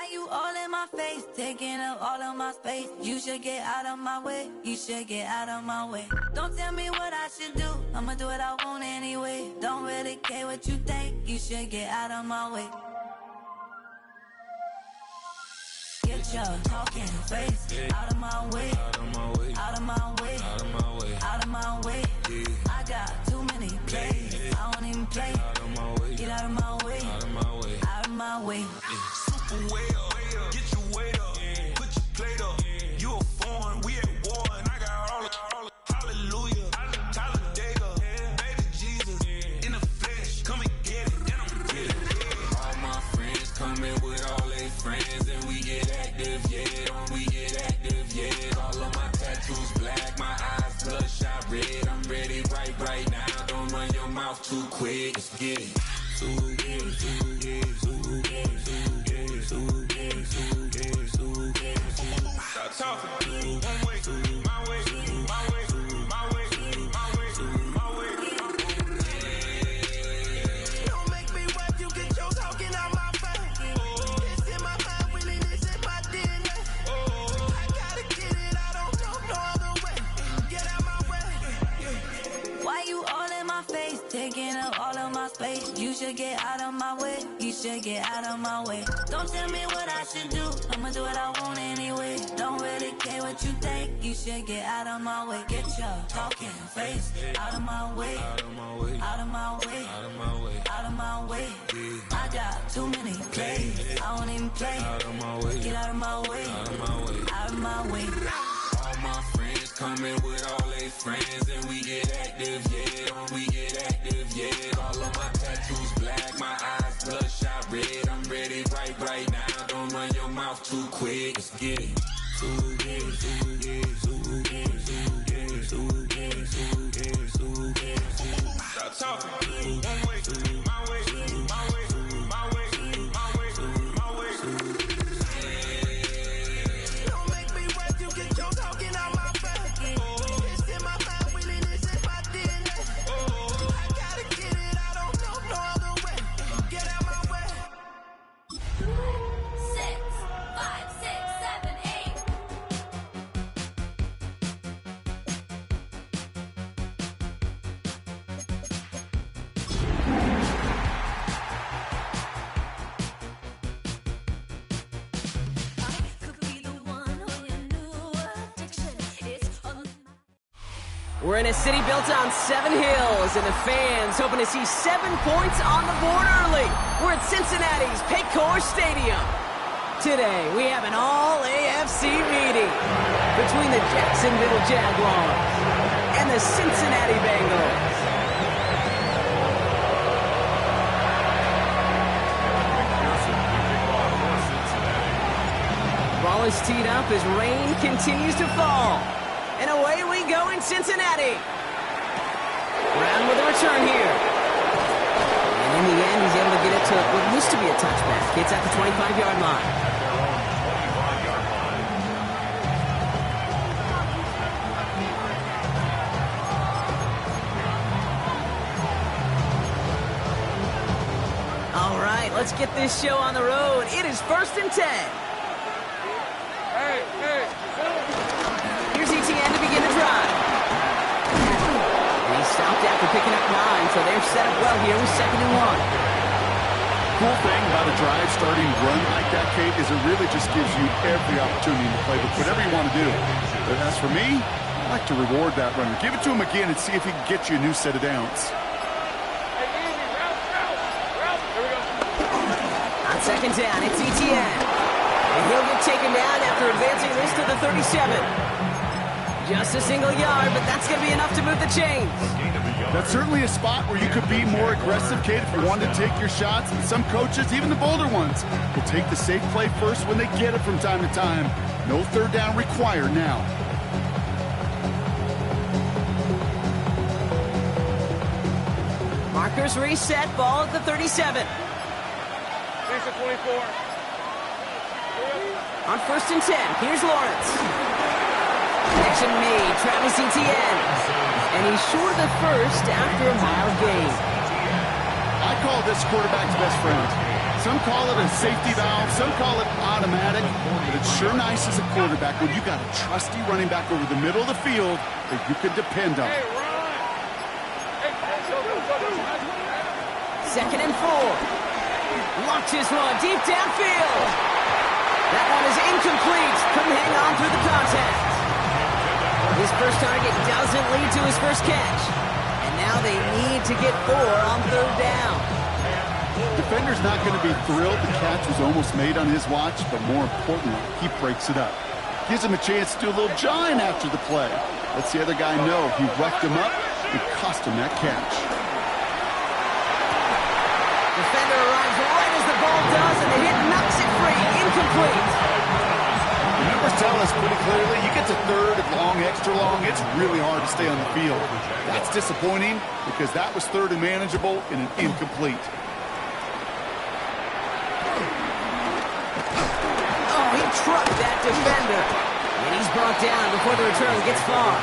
Why you all in my face, taking up all of my space? You should get out of my way, you should get out of my way. Don't tell me what I should do, I'ma do what I want anyway. Don't really care what you think, you should get out of my way. Get your talking face out of my way, out of my way, out of my way, out of my way, out of my way. I got too many plays, I don't even play. Out of my way, get out of my way, out of my way, out of my way. Super way up, get your weight up, put your plate up. You a foreign, we at war, and I got all the hallelujah, Talladega, baby Jesus, in the flesh, come and get it, and I'm get it. All my friends coming with all their friends, and we get active, yeah, we get active, yeah. All of my tattoos black, my eyes bloodshot red. I'm ready right now. Don't run your mouth too quick. Let's get it. Stop talking. One way, my way, my way, my way, my way, my way. Don't make me watch you get your talking out my face. It's in my mind, really, this in my DNA. I gotta get it, I don't know no other way. Get out my way. Why you all in my face, taking up all of my space? You should get out of my way, you should get out of my way. Don't tell me what I should do, I'ma do what I want anyway. Don't really care what you think, you should get out of my way. Get your talking face out of my way, out of my way, out of my way, out of my way, out of my way. I got too many plays, I don't even play. Out of my way, get out of my way, out of my way, out of my way. All my friends coming with all their friends, and we get active, yeah, we get active, yeah. All of my tattoos black, my eyes bloodshot red. I'm ready right now. Don't run your mouth too quick. Let's get it. Stop talking. One way, my way, my way, my way, my way, my way. Don't make me watch you get your talking out my face. It's in my mind, really, this is my DNA. I gotta get it, I don't know no other way. Get out my way. 6, 5, 6, 7, 8. We're in a city built on 7 hills, and the fans hoping to see 7 points on the board early. We're at Cincinnati's Paycor Stadium. Today, we have an all-AFC meeting between the Jacksonville Jaguars and the Cincinnati Bengals. Ball is teed up as rain continues to fall. And away we go in Cincinnati. Brown with a return here. And in the end, he's able to get it to what used to be a touchback. It's at the 25-yard line. All right, let's get this show on the road. It is 1st and 10. Here's ETN to begin the drive. And he stopped after picking up 9, so they're set up well here with 2nd and 1. Cool thing about a drive starting run like that, Kate, is it really just gives you every opportunity to play with whatever you want to do. But as for me, I like to reward that runner. Give it to him again and see if he can get you a new set of downs. On 2nd down, it's ETN. And he'll get taken down after advancing this to the 37. Just a single yard, but that's going to be enough to move the chains. That's certainly a spot where you could be more aggressive, Kate, if you wanted to take your shots. And some coaches, even the bolder ones, will take the safe play first when they get it from time to time. No 3rd down required now. Markers reset, ball at the 37. 24. On 1st and 10, here's Lawrence. Connection made, Travis Etienne. And he's short of the first after a mile gain. I call this quarterback's best friend. Some call it a safety valve, some call it automatic, but it's sure nice as a quarterback when you got a trusty running back over the middle of the field that you can depend on. Second and 4. Launches one deep downfield. That one is incomplete. Couldn't hang on through the contact. His first target doesn't lead to his first catch. And now they need to get 4 on third down. Defender's not going to be thrilled the catch was almost made on his watch, but more importantly, he breaks it up. Gives him a chance to do a little jawing after the play. Lets the other guy know he wrecked him up and cost him that catch. Defender arrives right as the ball does, and the hit knocks it free. Incomplete. The numbers tell us pretty clearly, you get to third and long, extra long, it's really hard to stay on the field. That's disappointing because that was third and manageable and an incomplete. Oh, he trucked that defender. And he's brought down before the return gets far.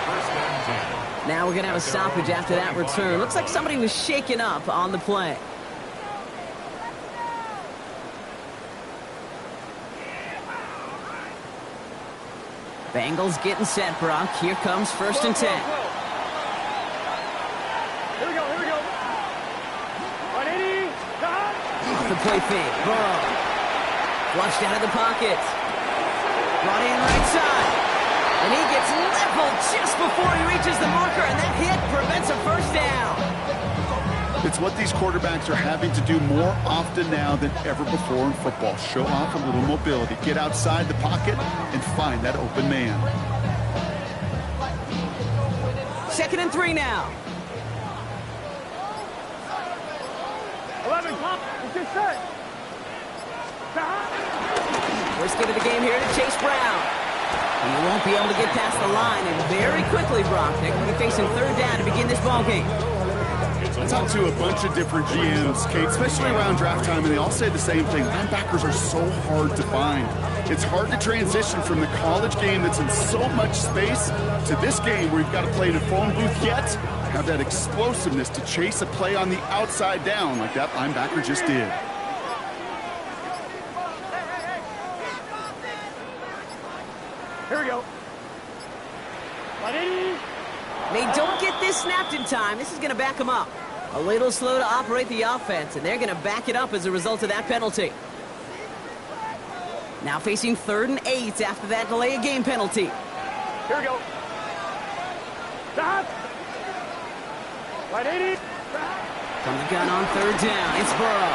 Now we're going to have a stoppage after that return. Looks like somebody was shaken up on the play. Bengals getting set, Brock. Here comes 1st and 10. Here we go, here we go. 180, Off the play fake. Burrow. Flushed out of the pocket. Brought in right side. And he gets leveled just before he reaches the marker, and that hit prevents a first down. It's what these quarterbacks are having to do more often now than ever before in football. Show off a little mobility. Get outside the pocket and find that open man. 2nd and 3 now. 11, pop, get set. First get of the game here to Chase Brown. He won't be able to get past the line, and very quickly, Brock, they're going to be facing 3rd down to begin this ballgame. I talked to a bunch of different GMs, Kate, especially around draft time, and they all say the same thing. Linebackers are so hard to find. It's hard to transition from the college game that's in so much space to this game where you've got to play in a phone booth, yet have that explosiveness to chase a play on the outside down like that linebacker just did. Here we go. 180. They don't get this snapped in time. This is going to back them up. A little slow to operate the offense, and they're going to back it up as a result of that penalty. Now facing 3rd and 8 after that delay of game penalty. Here we go. Stop. 180. From the gun on 3rd down, it's Burrow.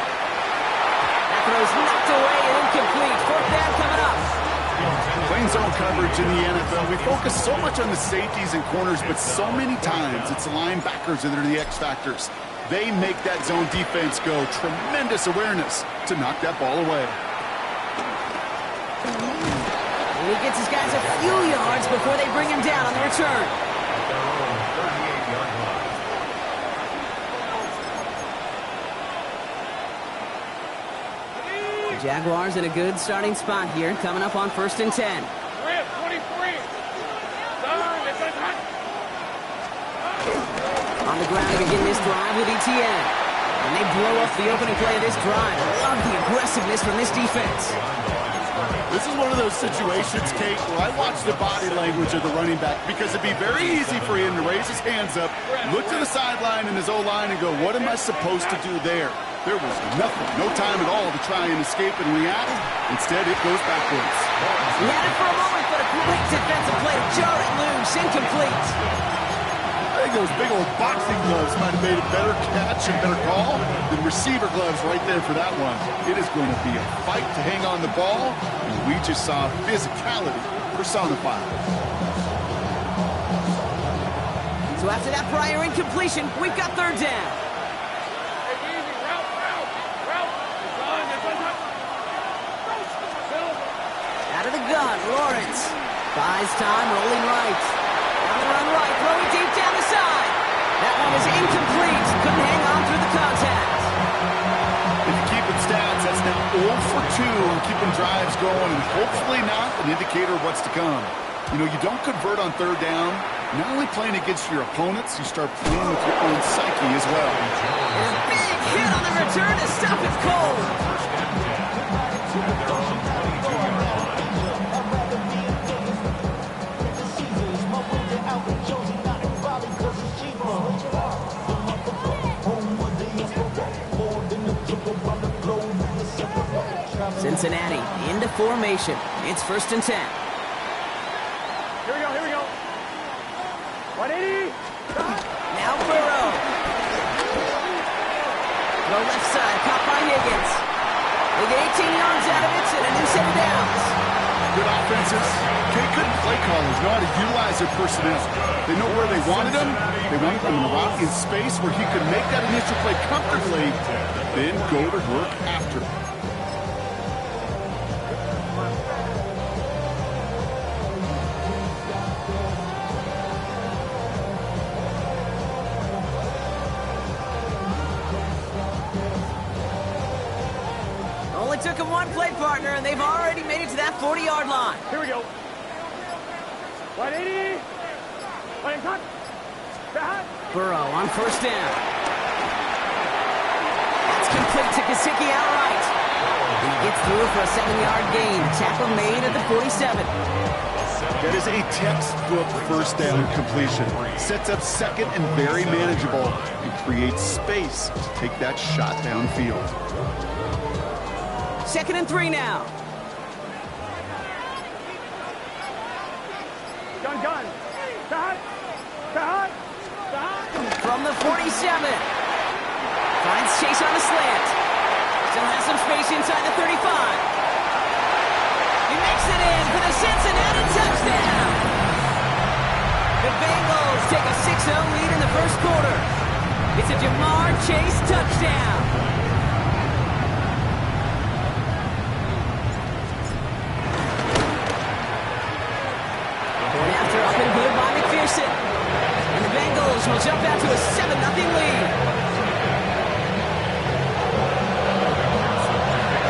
That throw's knocked away and incomplete. 4th down coming up. Playing zone coverage in the NFL, we focus so much on the safeties and corners, but so many times it's the linebackers that are the X factors. They make that zone defense go. Tremendous awareness to knock that ball away. And he gets his guys a few yards before they bring him down on the return. The Jaguars in a good starting spot here, coming up on 1st and 10. 23. On the ground to begin this drive with ETN. And they blow up the opening play of this drive. Love the aggressiveness from this defense. This is one of those situations, Kate, where I watch the body language of the running back because it'd be very easy for him to raise his hands up, look to the sideline in his O-line and go, what am I supposed to do there? There was nothing, no time at all to try and escape and react. Instead, it goes backwards. He had it for a moment, but a great defensive play to jar it loose, incomplete. I think those big old boxing gloves might have made a better catch and better call than receiver gloves right there for that one. It is going to be a fight to hang on the ball, and we just saw physicality personified. So after that prior incompletion, we've got 3rd down. Out of the gun, Lawrence. Buys time, rolling right. On the run right, throwing deep down the side. That one is incomplete. Couldn't hang on through the contact. If you keep it stats, that's now 0 for 2 on keeping drives going, and hopefully not an indicator of what's to come. You know, you don't convert on 3rd down. Not only playing against your opponents, you start playing with your own psyche as well. And a big hit on the return to stop it cold. Cincinnati into formation. It's 1st and 10. Here we go, here we go. 180. Now Burrow. The left side, caught by Higgins. They get 18 yards out of it and a new set of downs. Good offenses. Good play callers know how to utilize their personnel. They know where they wanted them. They wanted them in a route in space where he could make that initial play comfortably, then go to work after. Only took him one play partner, and they've already made it to that 40-yard line. Here we go. 180. Playing cut. Burrow on 1st down. That's complete to Gfssl outright. He gets through for a 7-yard gain. Tackle made at the 47. That is a textbook 1st down completion. Sets up 2nd and very manageable and creates space to take that shot downfield. 2nd and 3 now. Gun. From the 47. Finds Chase on a slant. Still has some space inside the 35. He makes it in for the Cincinnati touchdown. The Bengals take a 6-0 lead in the 1st quarter. It's a Jamar Chase touchdown. Going after up and good by McPherson. And the Bengals will jump out to a 7-0 lead.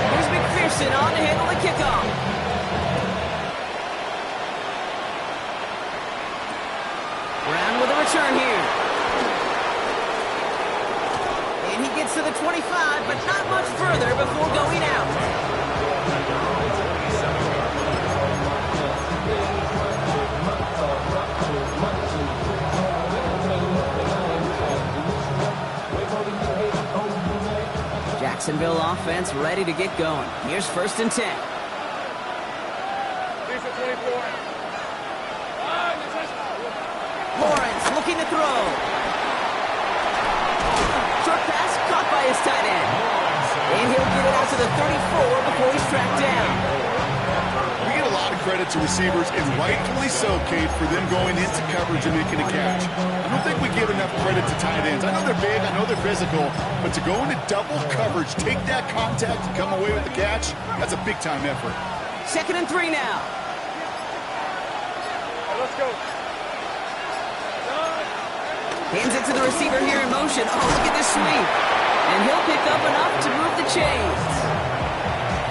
Here's McPherson on to handle the kickoff. Brown with a return here. And he gets to the 25, but not much further before going out. Jacksonville offense ready to get going. Here's 1st and 10. Lawrence looking to throw. Short pass caught by his tight end. And he'll get it out to the 34 before he's tracked down. We get a lot of credit to receivers, and rightfully so, Kate, for them going into coverage and making a catch. I don't think we give enough credit to tight ends. I know they're big, I know they're physical, but to go into double coverage, take that contact, and come away with the catch, that's a big-time effort. 2nd and 3 now. Let's go. Hands it to the receiver here in motion. Oh, look at this sweep. And he'll pick up enough to move the chains.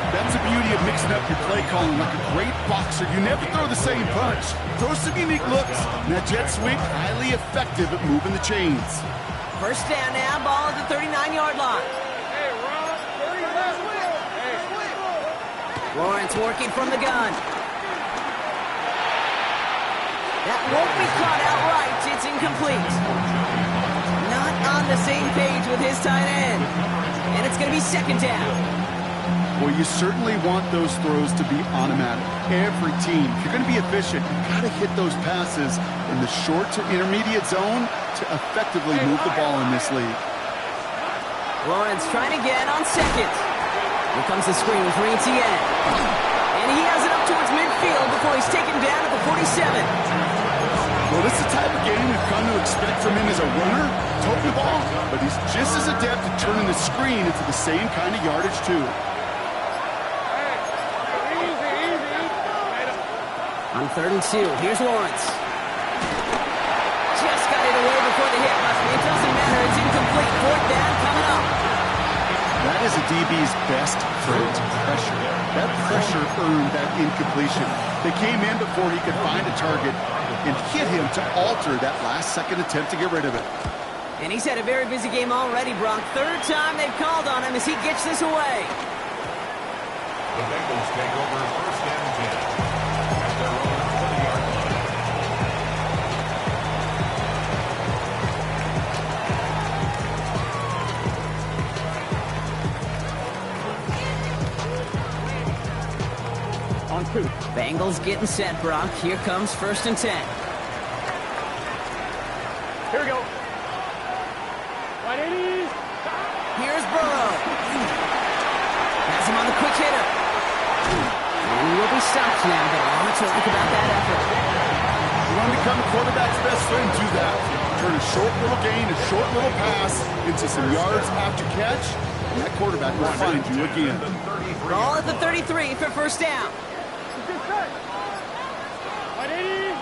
That's the beauty of mixing up your play calling. Like a great boxer, you never throw the same punch. Throw some unique looks. And that jet sweep, highly effective at moving the chains. 1st down now, ball at the 39-yard line. Hey, Rob. Lawrence working from the gun. That won't be caught outright. It's incomplete. Not on the same page with his tight end. And it's going to be 2nd down. Well, you certainly want those throws to be automatic. Every team, if you're going to be efficient, you've got to hit those passes in the short to intermediate zone to effectively move the ball in this league. Lawrence trying again on 2nd. Here comes the screen for Etienne. And he has it up towards midfield before he's taken down at the 47. Well, this is the type of game we've come to expect from him as a runner, toting the ball, but he's just as adept at turning the screen into the same kind of yardage, too. On 3rd and 2, here's Lawrence. Just got it away before the hit, but it doesn't matter. It's incomplete. 4th down coming up. That is a DB's best trait, pressure. That pressure earned that incompletion. They came in before he could find a target and hit him to alter that last-second attempt to get rid of it. And he's had a very busy game already, Brock. 3rd time they've called on him as he gets this away. Bengals take over 1st and 10 at their own 20-yard line. On 2. Bengals getting set, Brock. Here comes 1st and 10. Here we go. 180. Here's Burrow. Has him on the quick hitter. And he will be stopped now, but I want to talk about that effort. You want to become a quarterback's best friend, do that. Turn a short little gain, a short little pass into some yards after catch, and that quarterback will find you again. Ball at the 33 for 1st down. 180.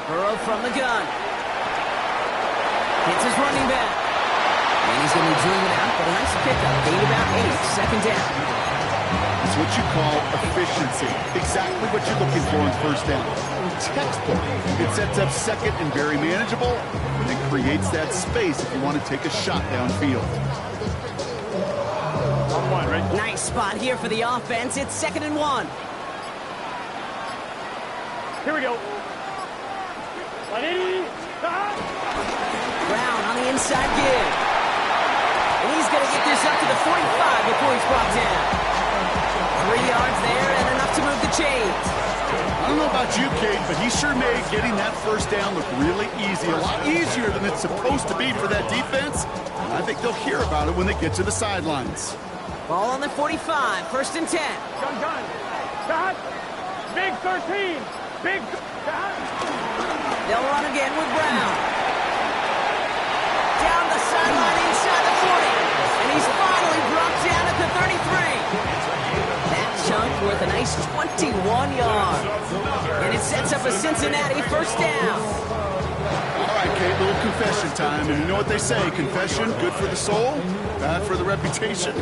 Burrow from the gun. Hits his running back. And he's going to be driven out, but a nice pickup. Gained about 8, 2nd down. It's what you call efficiency. Exactly what you're looking for on 1st down. Textbook. It sets up 2nd and very manageable, and it creates that space if you want to take a shot downfield. On 1, right? Nice spot here for the offense. It's 2nd and 1. Here we go. 180. Brown on the inside give. And he's going to get this up to the 45 before he's brought down. 3 yards there and enough to move the chains. I don't know about you, Kate, but he sure made getting that 1st down look really easy. A lot easier than it's supposed to be for that defense. And I think they'll hear about it when they get to the sidelines. Ball on the 45, 1st and 10. Gun. Cut. Big 13. Big cut. They'll run again with Brown. Down the sideline inside the 40. And he's finally brought down at the 33. That chunk worth a nice 21 yards. And it sets up a Cincinnati 1st down. All right, Kate, little confession time. And you know what they say, confession, good for the soul, bad for the reputation.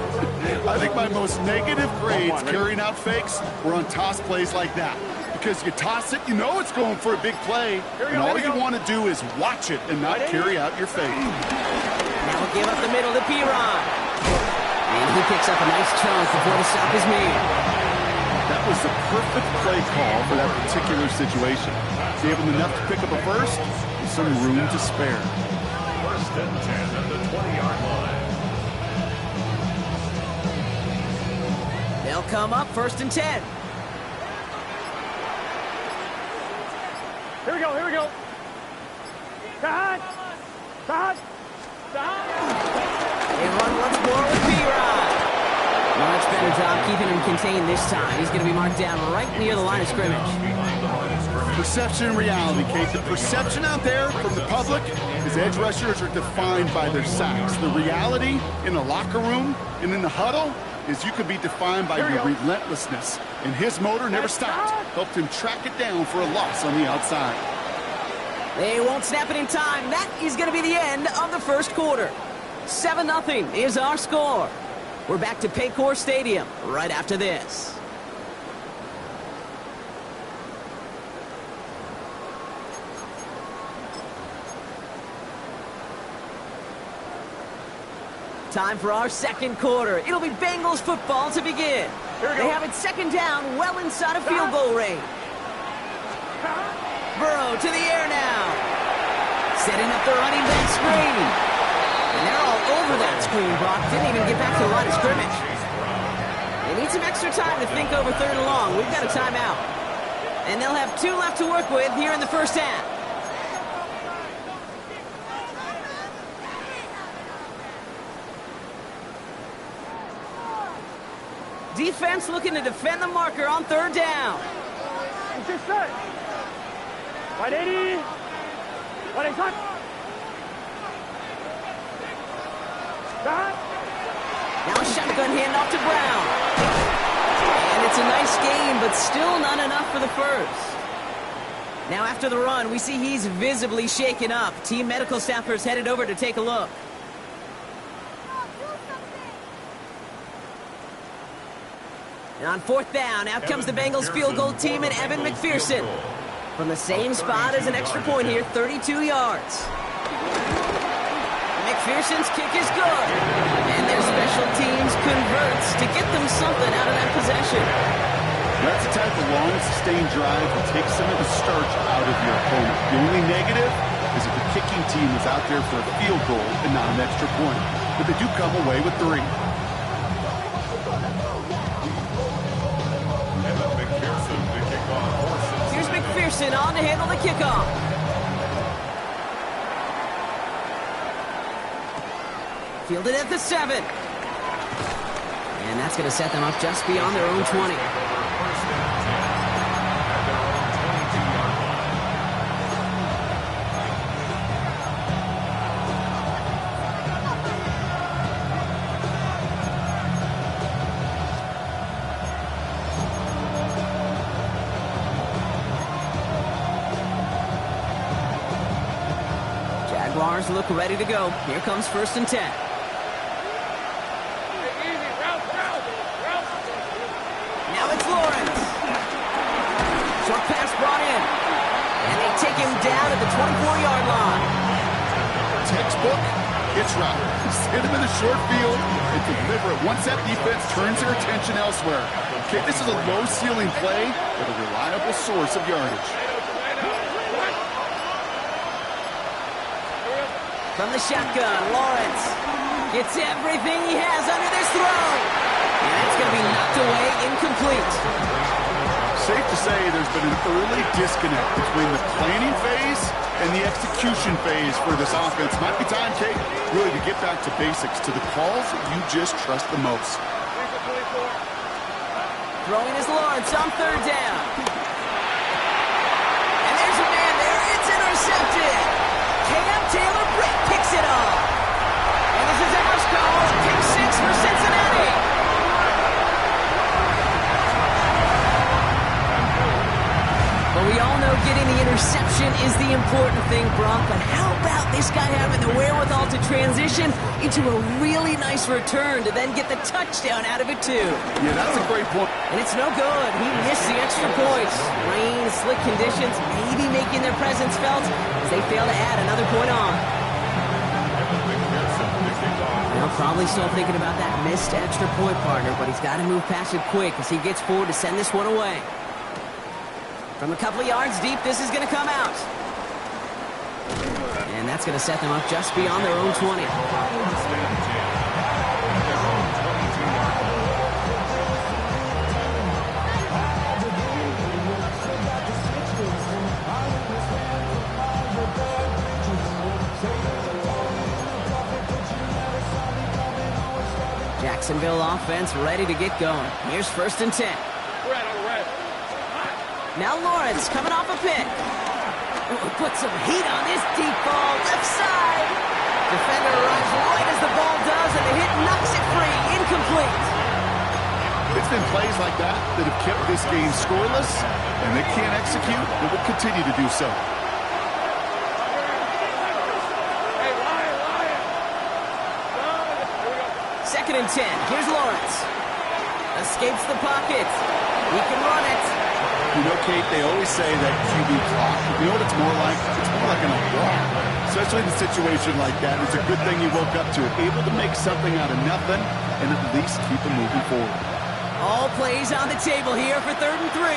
I think my most negative grades carrying out fakes were on toss plays like that. Because you toss it, you know it's going for a big play, and all you want to do is watch it and not carry out your fake. Now we'll give up the middle to Piron. And he picks up a nice chunk before the stop is made. That was the perfect play call for that particular situation. Gave him enough to pick up a 1st and some room to spare. 1st and 10 at the 20-yard line. They'll come up 1st and 10. Here we go. Cut. They run once more with Piron. Much better job keeping him contained this time. He's going to be marked down right near the line of scrimmage. Perception and reality, Kate. The perception out there from the public is edge rushers are defined by their sacks. The reality in the locker room and in the huddle is you could be defined by your relentlessness. And his motor never stopped. Helped him track it down for a loss on the outside. They won't snap it in time. That is going to be the end of the 1st quarter. 7-0 is our score. We're back to Paycor Stadium right after this. Time for our 2nd quarter. It'll be Bengals football to begin. They have it 2nd down, well inside of field goal range. Burrow to the air now. Setting up the running back screen. And they're all over that screen, Brock. Didn't even get back to the line of scrimmage. They need some extra time to think over 3rd and long. We've got a timeout. And they'll have 2 left to work with here in the 1st half. Defense looking to defend the marker on 3rd down. 180. 180. Now a shotgun handoff to Brown. And it's a nice game, but still not enough for the 1st. Now after the run, we see he's visibly shaken up. Team medical staffers headed over to take a look. And on 4th down, out comes the Bengals field goal team and Evan McPherson. From the same spot as an extra point here, 32 yards. McPherson's kick is good. And their special teams converts to get them something out of that possession. That's the type of long, sustained drive that takes some of the starch out of your opponent. The only negative is if the kicking team is out there for a field goal and not an extra point. But they do come away with 3. Here's McPherson on to handle the kickoff. Fielded at the 7. And that's going to set them up just beyond their own 20. Jaguars look ready to go. Here comes 1st and 10. Now it's Lawrence. Short pass brought in. And they take him down at the 24-yard line. Textbook, it's right. Hit him in the short field and deliver it once that defense turns their attention elsewhere. Okay, this is a low-ceiling play, but a reliable source of yardage. From the shotgun, Lawrence gets everything he has under this throw. And it's going to be knocked away, incomplete. Safe to say there's been an early disconnect between the planning phase and the execution phase for this offense. Might be time, Kate, really to get back to basics, to the calls that you just trust the most. Throwing is Lawrence on 3rd down. And there's a man there. It's intercepted. Cam Taylor-Britt picks it up. And this is a house call. Pick 6 for Cincinnati. But we all know getting the interception is the important thing, Brock. But how about this guy having the wherewithal to transition into a really nice return to then get the touchdown out of it, too? Yeah, that's a great point. And it's no good. He missed the extra points. Rain, slick conditions, maybe making their presence felt as they fail to add another point on. Now probably still thinking about that missed extra point, partner, but he's got to move past it quick as he gets forward to send this one away. From a couple of yards deep, this is going to come out. And that's going to set them up just beyond their own 20. Jacksonville offense ready to get going. Here's 1st and 10. Now Lawrence coming off a pick. Put some heat on this deep ball, left side. Defender arrives right as the ball does, and the hit knocks it free, incomplete. It's been plays like that that have kept this game scoreless, and they can't execute, and will continue to do so. 2nd and 10. Here's Lawrence. Escapes the pocket. He can run it. You know, Kate, they always say that QB clock. You know what it's more like? It's more like an alarm. Especially in a situation like that. It's a good thing you woke up to it. Able to make something out of nothing and at least keep them moving forward. All plays on the table here for 3rd and 3.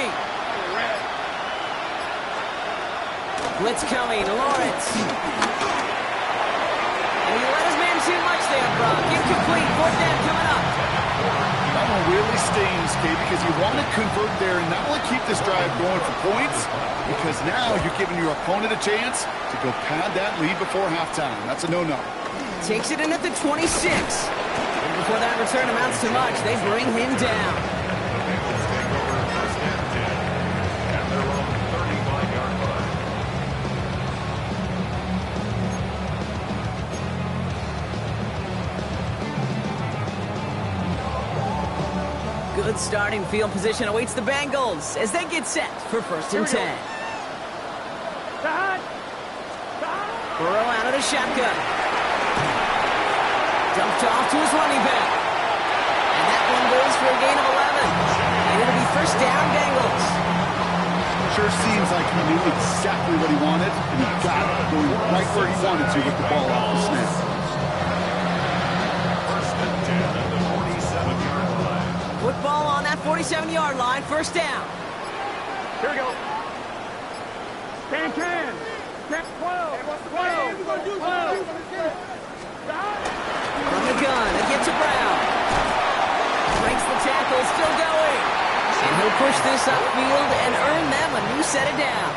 Blitz coming. Lawrence. And he let his man too much there, Brock. Incomplete. 4th down coming up. That one really stings, Kate, because you want to convert there and not only keep this drive going for points, because now you're giving your opponent a chance to go pad that lead before halftime. That's a no-no. Takes it in at the 26. And before that return amounts to much, they bring him down. Good starting field position awaits the Bengals as they get set for 1st and 10. Burrow out of the shotgun. Dumped off to his running back. And that one goes for a gain of 11. And it'll be 1st down, Bengals. Sure seems like he knew exactly what he wanted, and he got it going right where he wanted to with the ball off the snap. 1st and 10. that 47-yard line, first down. Here we go. Can. 12. From the gun, again to Brown. Breaks the tackle, still going. And he'll push this upfield and earn them a new set of downs.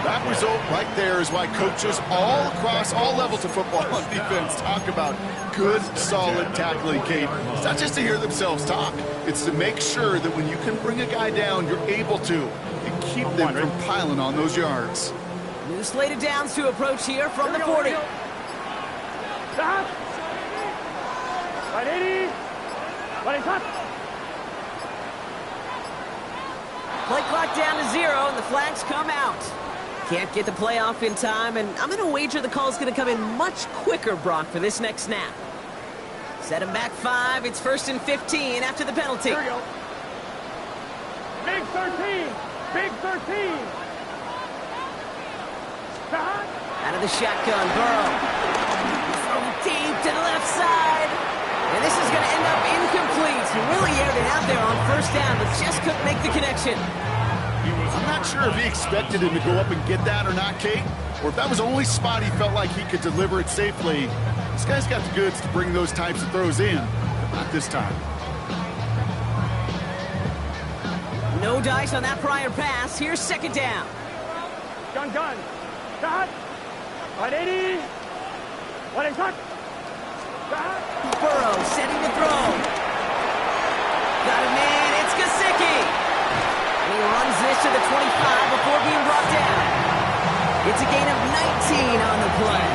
That result right there is why coaches all across all levels of football on defense talk about good, solid tackling, Kate. It's not just to hear themselves talk. It's to make sure that when you can bring a guy down, you're able to and keep them from piling on those yards. New slate of downs to approach here from the 40. Stop. Right 80. Right hot. Play clock down to 0, and the flags come out. Can't get the play off in time, and I'm going to wager the call's going to come in much quicker, Brock, for this next snap. Set him back 5. It's 1st and 15 after the penalty. Here we go. Big 13. Big 13. Stop. Out of the shotgun, Burrow. Deep to the left side. And this is going to end up incomplete. He really aired it out there on first down, but just couldn't make the connection. I'm not sure if he expected him to go up and get that or not, Kate, or if that was the only spot he felt like he could deliver it safely. This guy's got the goods to bring those types of throws in, but not this time. No dice on that prior pass. Here's second down. Gun. Stop. Right 80. Right hot. Stop. Burrow setting the throw. Got a man. It's Gfssl. And he runs this to the 25 before being brought down. It's a gain of 19 on the play.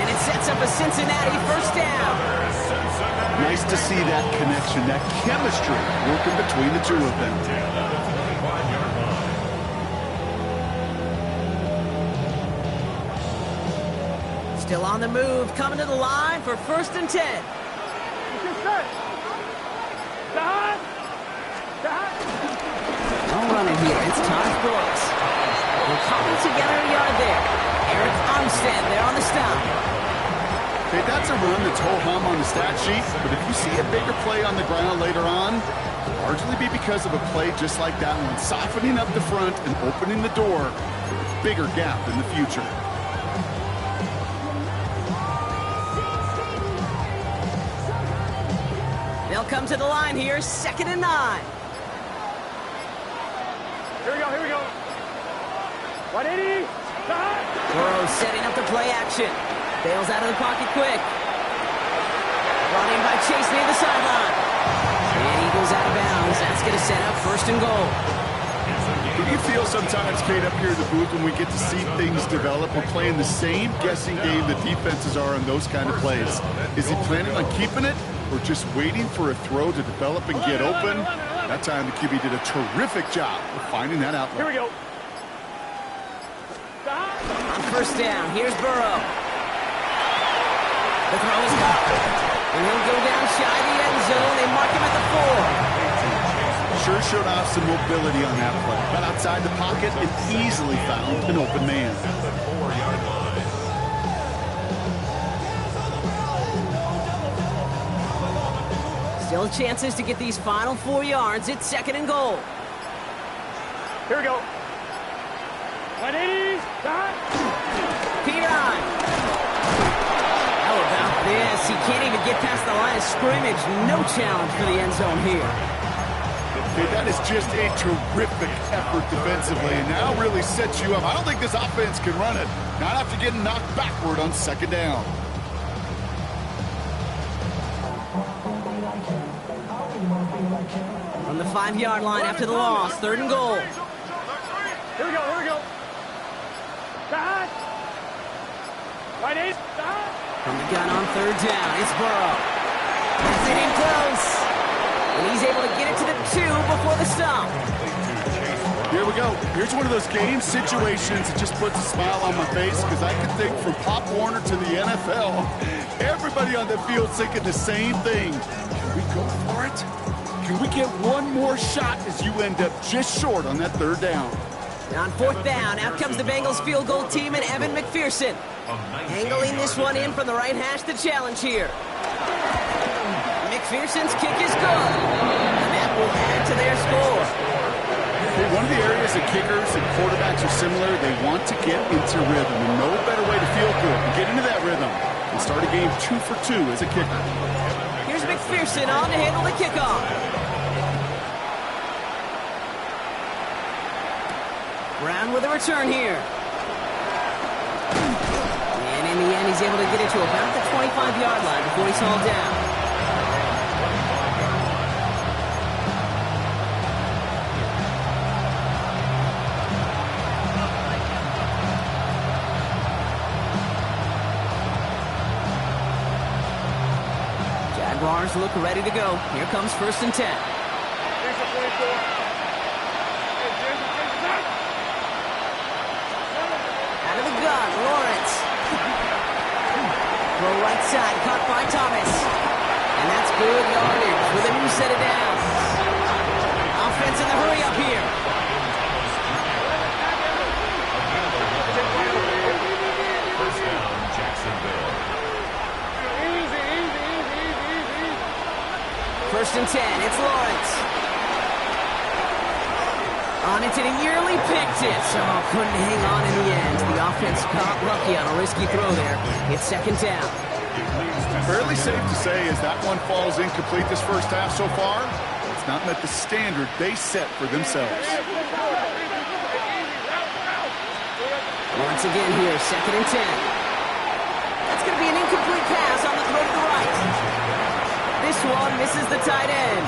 And it sets up a Cincinnati first down. Nice to see that connection, that chemistry working between the two of them. Still on the move, coming to the line for 1st and 10. Stop. No running here, it's Todd Brooks. We're coming together a yard there. Eric Armstead there on the stop. Okay, that's a run that's ho-hum on the stat sheet, but if you see a bigger play on the ground later on, it'll largely be because of a play just like that one, softening up the front and opening the door for a bigger gap in the future. They'll come to the line here, 2nd and 9. Here we go. 180. Stop. Burrow setting up the play action. Bails out of the pocket quick. Brought in by Chase near the sideline. And he goes out of bounds. That's going to set up 1st and goal. Do you feel sometimes, Kate, up here in the booth when we get to see things develop, we're playing the same guessing game the defenses are on those kind of plays? Is he planning on keeping it or just waiting for a throw to develop and get open? That time the QB did a terrific job of finding that outlet. Here we go. Stop. On first down, here's Burrow. The throw is caught. And he'll go down shy of the end zone. They mark him at the 4. Sure showed off some mobility on that play. Got outside the pocket and easily found an open man. Still chances to get these final 4 yards. It's 2nd and goal. Here we go. 180. Stop. Piron. How about this? He can't even get past the line of scrimmage. No challenge for the end zone here. Okay, that is just a terrific effort defensively, and now really sets you up. I don't think this offense can run it, not after getting knocked backward on 2nd down. From the 5-yard line after the loss, 3rd and goal. Here we go. Stop. 180. Stop. From the gun on 3rd down, it's Burrow. It's in close. And he's able to get it to the 2 before the stop. Here we go. Here's one of those game situations that just puts a smile on my face because I can think from Pop Warner to the NFL, everybody on the field thinking the same thing. Can we go for it? Can we get one more shot as you end up just short on that 3rd down? On 4th down, out comes the Bengals field goal team and Evan McPherson. Angling this one in from the right hash, the challenge here. McPherson's kick is good. And that to their score. One of the areas that kickers and quarterbacks are similar, they want to get into rhythm. And no better way to feel good and get into that rhythm and start a game 2 for 2 as a kicker. Here's McPherson on to handle the kickoff. Brown with a return here. And in the end, he's able to get it to about the 25-yard line before he's hauled down. Jaguars look ready to go. Here comes 1st and 10. Out of the gun, Lawrence. Throw right side, caught by Thomas. And that's good yardage with a new set of downs. Offense in the hurry up here. First down, Jacksonville. 1st and 10, it's Lawrence. On it to the yearly picked it. Oh, couldn't hang on in the end. The offense got lucky on a risky throw there. It's 2nd down. Fairly safe to say as that one falls incomplete this first half so far, it's not met the standard they set for themselves. Once again here, 2nd and 10. That's going to be an incomplete pass on the throw to the right. This one misses the tight end.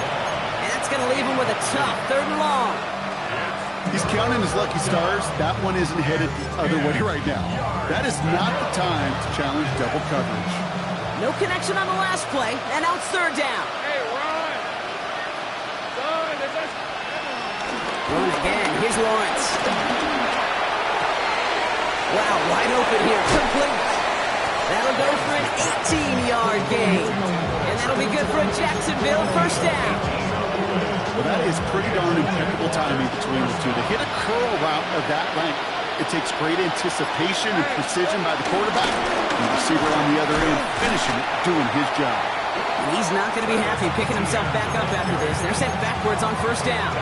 And that's going to leave him with a tough 3rd and long. He's counting his lucky stars. That one isn't headed the other way right now. That is not the time to challenge double coverage. No connection on the last play, and now it's 3rd down. Run again. Here's Lawrence. Wow, wide open here. Complete. That'll go for an 18-yard gain. And that'll be good for a Jacksonville 1st down. Well, that is pretty darn impeccable timing between the two. To hit a curl route of that length, it takes great anticipation and precision by the quarterback. And the receiver on the other end finishing it, doing his job. And he's not going to be happy picking himself back up after this. They're sent backwards on 1st down.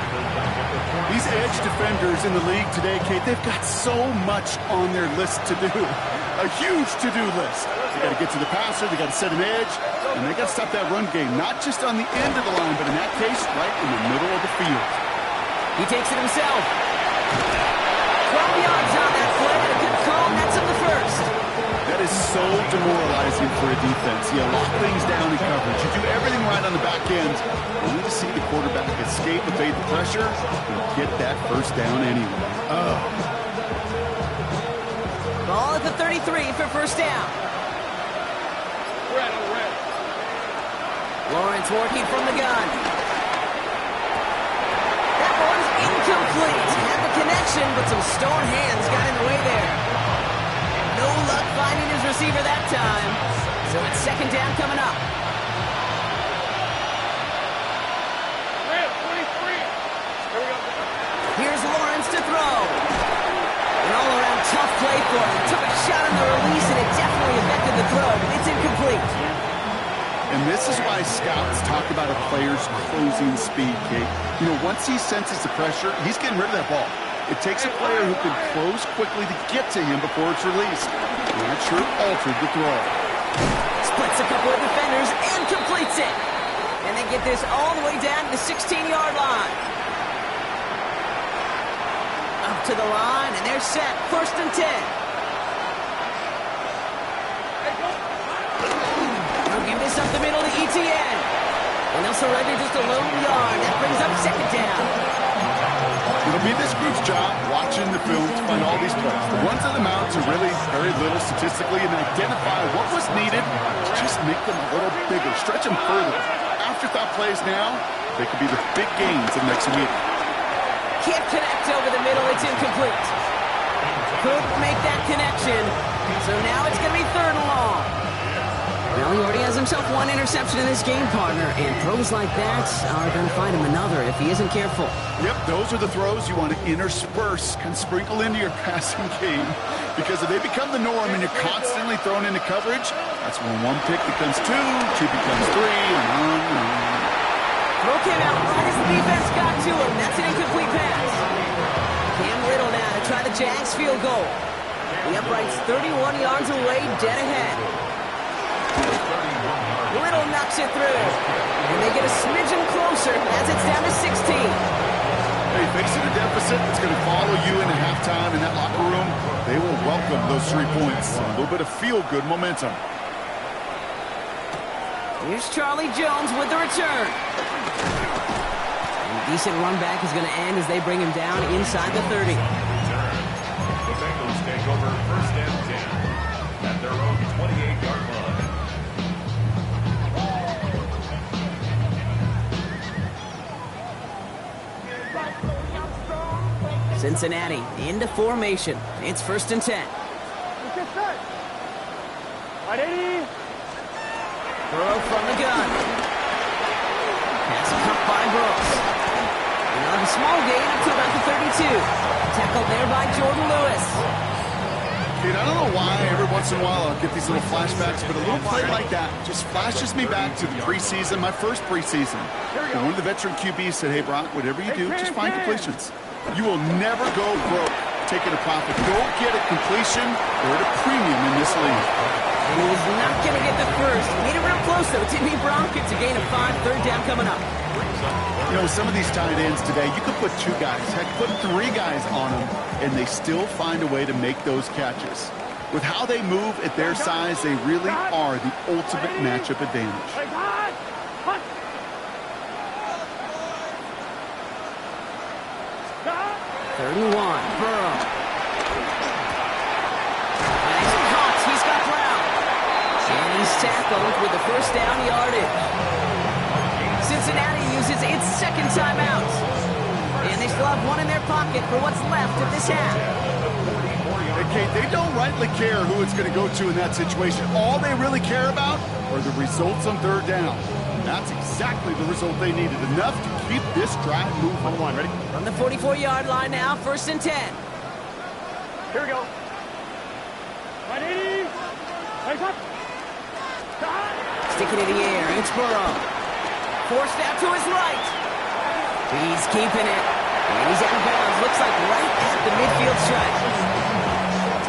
These edge defenders in the league today, Kate, they've got so much on their list to do. A huge to-do list. They got to get to the passer, they got to set an edge, and they got to stop that run game, not just on the end of the line, but in that case, right in the middle of the field. He takes it himself. 12 yards on that play, and a good call nets him the 1st. That is so demoralizing for a defense. You lock things down in coverage. You do everything right on the back end, only to see the quarterback escape, evade the pressure, and get that 1st down anyway. Ball at the 33 for 1st down. Lawrence working from the gun. That one's incomplete. Had the connection, but some stone hands got in the way there. No luck finding his receiver that time. So it's 2nd down coming up. Here's Lawrence to throw. An all-around tough play for him. Took a shot on the release, and it definitely affected the throw, but it's incomplete. And this is why scouts talk about a player's closing speed, Kate. You know, once he senses the pressure, he's getting rid of that ball. It takes a player who can close quickly to get to him before it's released. And that sure altered the throw. Splits a couple of defenders and completes it. And they get this all the way down to the 16-yard line. Up to the line, and they're set. 1st and 10. They'll give this up the middle to ETN. And they'll surrender just a lone yard. That brings up 2nd down. It'll be this group's job watching the film to find all these plays. The ones that amount to really very little statistically and identify what was needed to just make them a little bigger, stretch them further. Afterthought plays now, they could be the big gains in next week. Can't connect over the middle. It's incomplete. Couldn't make that connection. So now it's going to be 3rd and long. Well, he already has himself one interception in this game, partner, and throws like that are going to find him another if he isn't careful. Yep, those are the throws you want to intersperse, kind of sprinkle into your passing game, because if they become the norm and you're constantly thrown into coverage, that's when one pick becomes 2 becomes 3, and on and on. Throw came out right as the defense got the Jags field goal. The upright's 31 yards away, dead ahead. Little knocks it through. And they get a smidgen closer as it's down to 16. Hey, facing a deficit, it's going to follow you into halftime in that locker room. They will welcome those 3 points. A little bit of feel-good momentum. Here's Charlie Jones with the return. And a decent run back is going to end as they bring him down inside the 30. The Bengals take over first and 10 at their own 28-yard line. Cincinnati into formation. It's first and 10. Ready? Burrow from the gun. Pass cut by Brooks. Another a small gain up to about the 32. Tackled there by Jordan Lewis. Dude, I don't know why every once in a while I'll get these little flashbacks, but a little play like that just flashes me back to the preseason, my first preseason. And one of the veteran QBs said, hey, Brock, whatever you do, just find completions. You will never go broke taking a profit. Go get a completion or at a premium in this league. And he was not going to get the first. Made it real close, though, didn't he, Brock? It's a gain of 5, third down coming up. You know, some of these tight ends today, you could put 2 guys, heck, put 3 guys on them, and they still find a way to make those catches. With how they move at their size, they really are the ultimate matchup advantage. 31, Burrow. Nice caught, he's got Brown. And he's tackled with the first down yardage. Cincinnati uses its second timeout. And they still have one in their pocket for what's left of this half. Okay, they don't rightly care who it's going to go to in that situation. All they really care about are the results on third down. And that's exactly the result they needed. Enough to keep this drive moving. On, ready? From the 44-yard line now, first and 10. Here we go. Ready? Legs up. Sticking in the air, it's Burrow. Forced out to his right. He's keeping it. And he's out of bounds. Looks like right at the midfield stripe.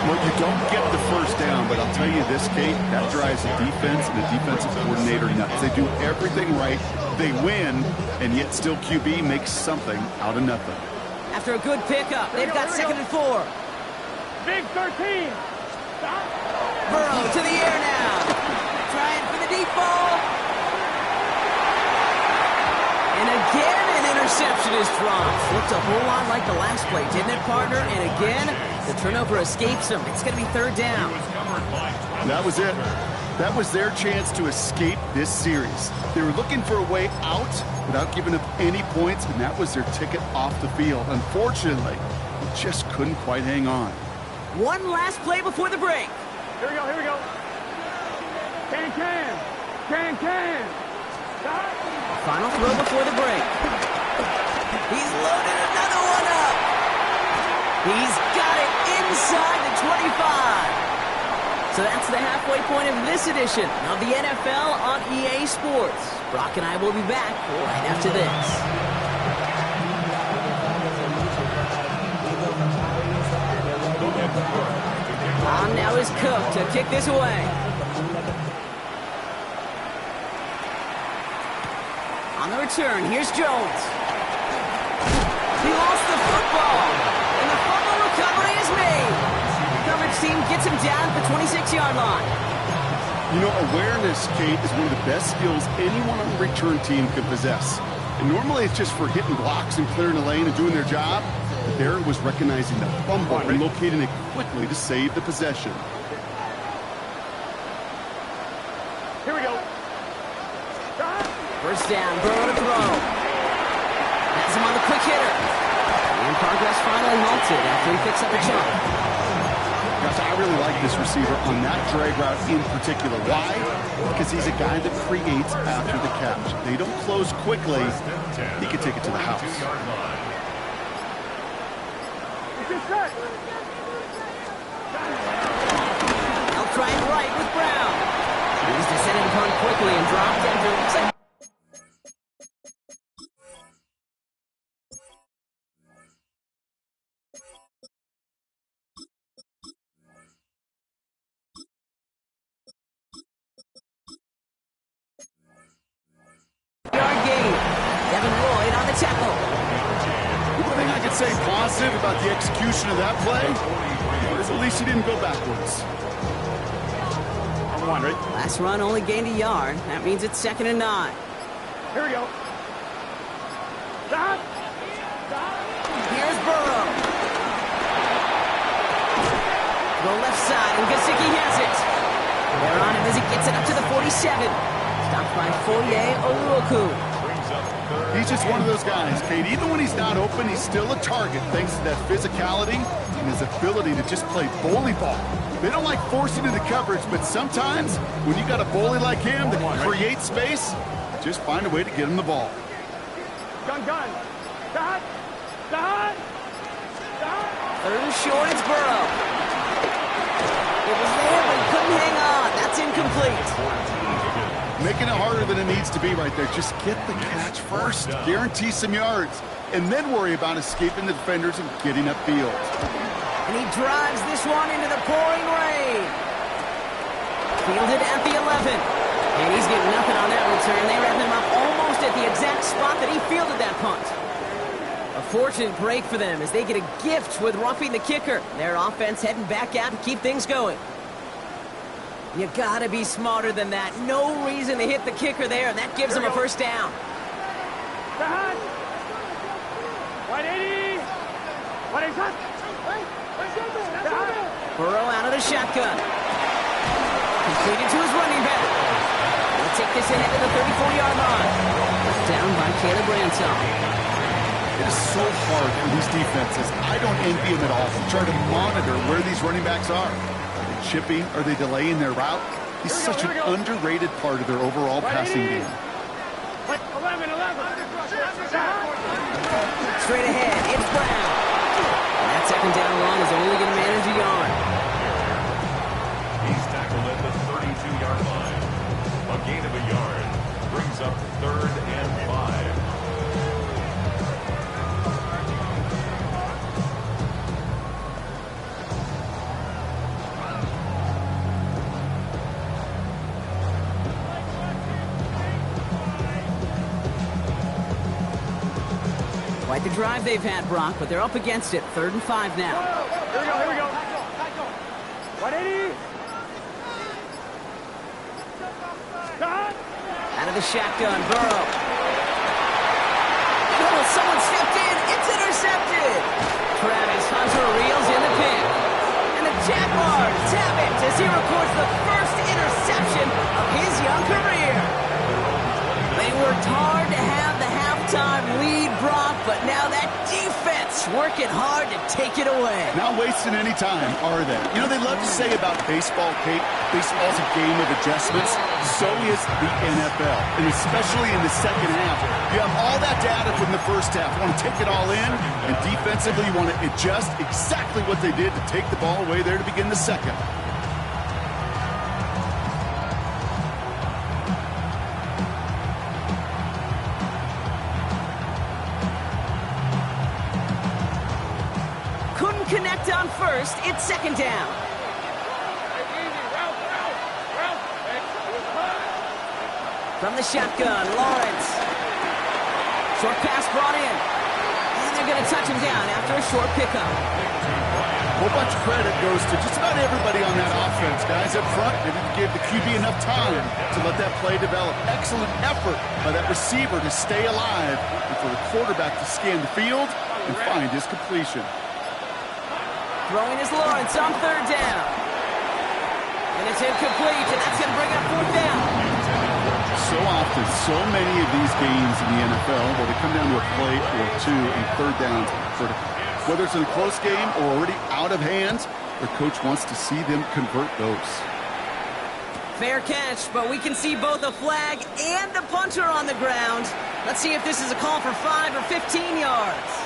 Well, you don't get the first down, but I'll tell you this, Kate, that drives the defense and the defensive coordinator nuts. They do everything right. They win, and yet still QB makes something out of nothing. After a good pickup, they've got second and 4. Big 13. Stop. Burrow to the air now. Trying for the deep ball. And again, an interception is dropped. Looked a whole lot like the last play, didn't it, partner? And again, the turnover escapes him. It's going to be third down. That was it. That was their chance to escape this series. They were looking for a way out without giving up any points, and that was their ticket off the field. Unfortunately, they just couldn't quite hang on. One last play before the break. Here we go, here we go. Can. Stop. Final throw before the break. He's loaded another one up. He's got it inside the 25. So that's the halfway point of this edition of the NFL on EA Sports. Brock and I will be back right after this. On now is Cook to kick this away. On the return, here's Jones. He lost the football, and the fumble recovery is made. The coverage team gets him down at the 26-yard line. You know, awareness, Kate, is one of the best skills anyone on the return team can possess. And normally it's just for hitting blocks and clearing the lane and doing their job. But there it was recognizing the fumble and locating it quickly to save the possession. Here we go. Stop. First down, Burrow to throw. Has him on the quick hitter. And progress finally halted after he picks up a chunk. Gosh, I really like this receiver on that drag route in particular. Why? Because he's a guy that creates after the catch. They don't close quickly. He can take it to the house. They'll try and right with Brown. He's descended upon quickly and dropped after looks like say positive about the execution of that play, but at least he didn't go backwards. On 1, ready? Last run only gained a yard. That means it's 2nd and 9. Here we go. Stop. Here's Burrow. The left side, and Gfssl has it. They're on him as he gets it up to the 47. Stopped by Foye Oluokun. He's just one of those guys, Kate. Even when he's not open, he's still a target thanks to that physicality and his ability to just play bully ball. They don't like forcing into coverage, but sometimes when you got a bully like him that can create space, just find a way to get him the ball. Gun. Dot. 3rd and short, it's Burrow. It was there, but he couldn't hang on. That's incomplete. Making it harder than it needs to be right there. Just get the catch first. Guarantee some yards. And then worry about escaping the defenders and getting upfield. And he drives this one into the pouring rain. Fielded at the 11. And he's getting nothing on that return. They wrap him up almost at the exact spot that he fielded that punt. A fortunate break for them as they get a gift with roughing the kicker. Their offense heading back out to keep things going. You gotta be smarter than that. No reason to hit the kicker there, and that gives them a first down. 180. Burrow out of the shotgun. Completed to his running back. He'll take this ahead to the 34-yard line. Down by Caleb Ransom. It is so hard for these defenses. I don't envy them at all. Try to monitor where these running backs are. Chipping? Are they delaying their route? He's such an underrated part of their overall passing game. 11. Straight ahead, it's Brown. And that 2nd down run is only going to manage a yard. He's tackled at the 32-yard line. A gain of a yard brings up 3rd and 5. Quite the drive they've had, Brock, but they're up against it. 3rd and 5 now. Here we go. 180. Out of the shotgun, Burrow. Oh, someone stepped in. It's intercepted. Travis Hunter reels in the pick. And the Jaguars have it as he records the first interception of his young career. They worked hard to have the halftime lead, Brock, but now that defense working hard to take it away. Not wasting any time, are they? You know, they love to say about baseball, Kate, baseball's a game of adjustments. So is the NFL, and especially in the second half. You have all that data from the first half. You want to take it all in, and defensively you want to adjust exactly what they did to take the ball away there to begin the second. Connect on first, it's 2nd down. From the shotgun, Lawrence. Short pass brought in. And they're going to touch him down after a short pickup. A whole bunch of credit goes to just about everybody on that offense. Guys up front, they didn't give the QB enough time to let that play develop. Excellent effort by that receiver to stay alive and for the quarterback to scan the field and find his completion. Throwing is Lawrence on 3rd down. And it's incomplete, and that's going to bring up 4th down. So often, so many of these games in the NFL, where they come down to a play or two and 3rd down. Whether it's in a close game or already out of hands, their coach wants to see them convert those. Fair catch, but we can see both a flag and a punter on the ground. Let's see if this is a call for 5 or 15 yards.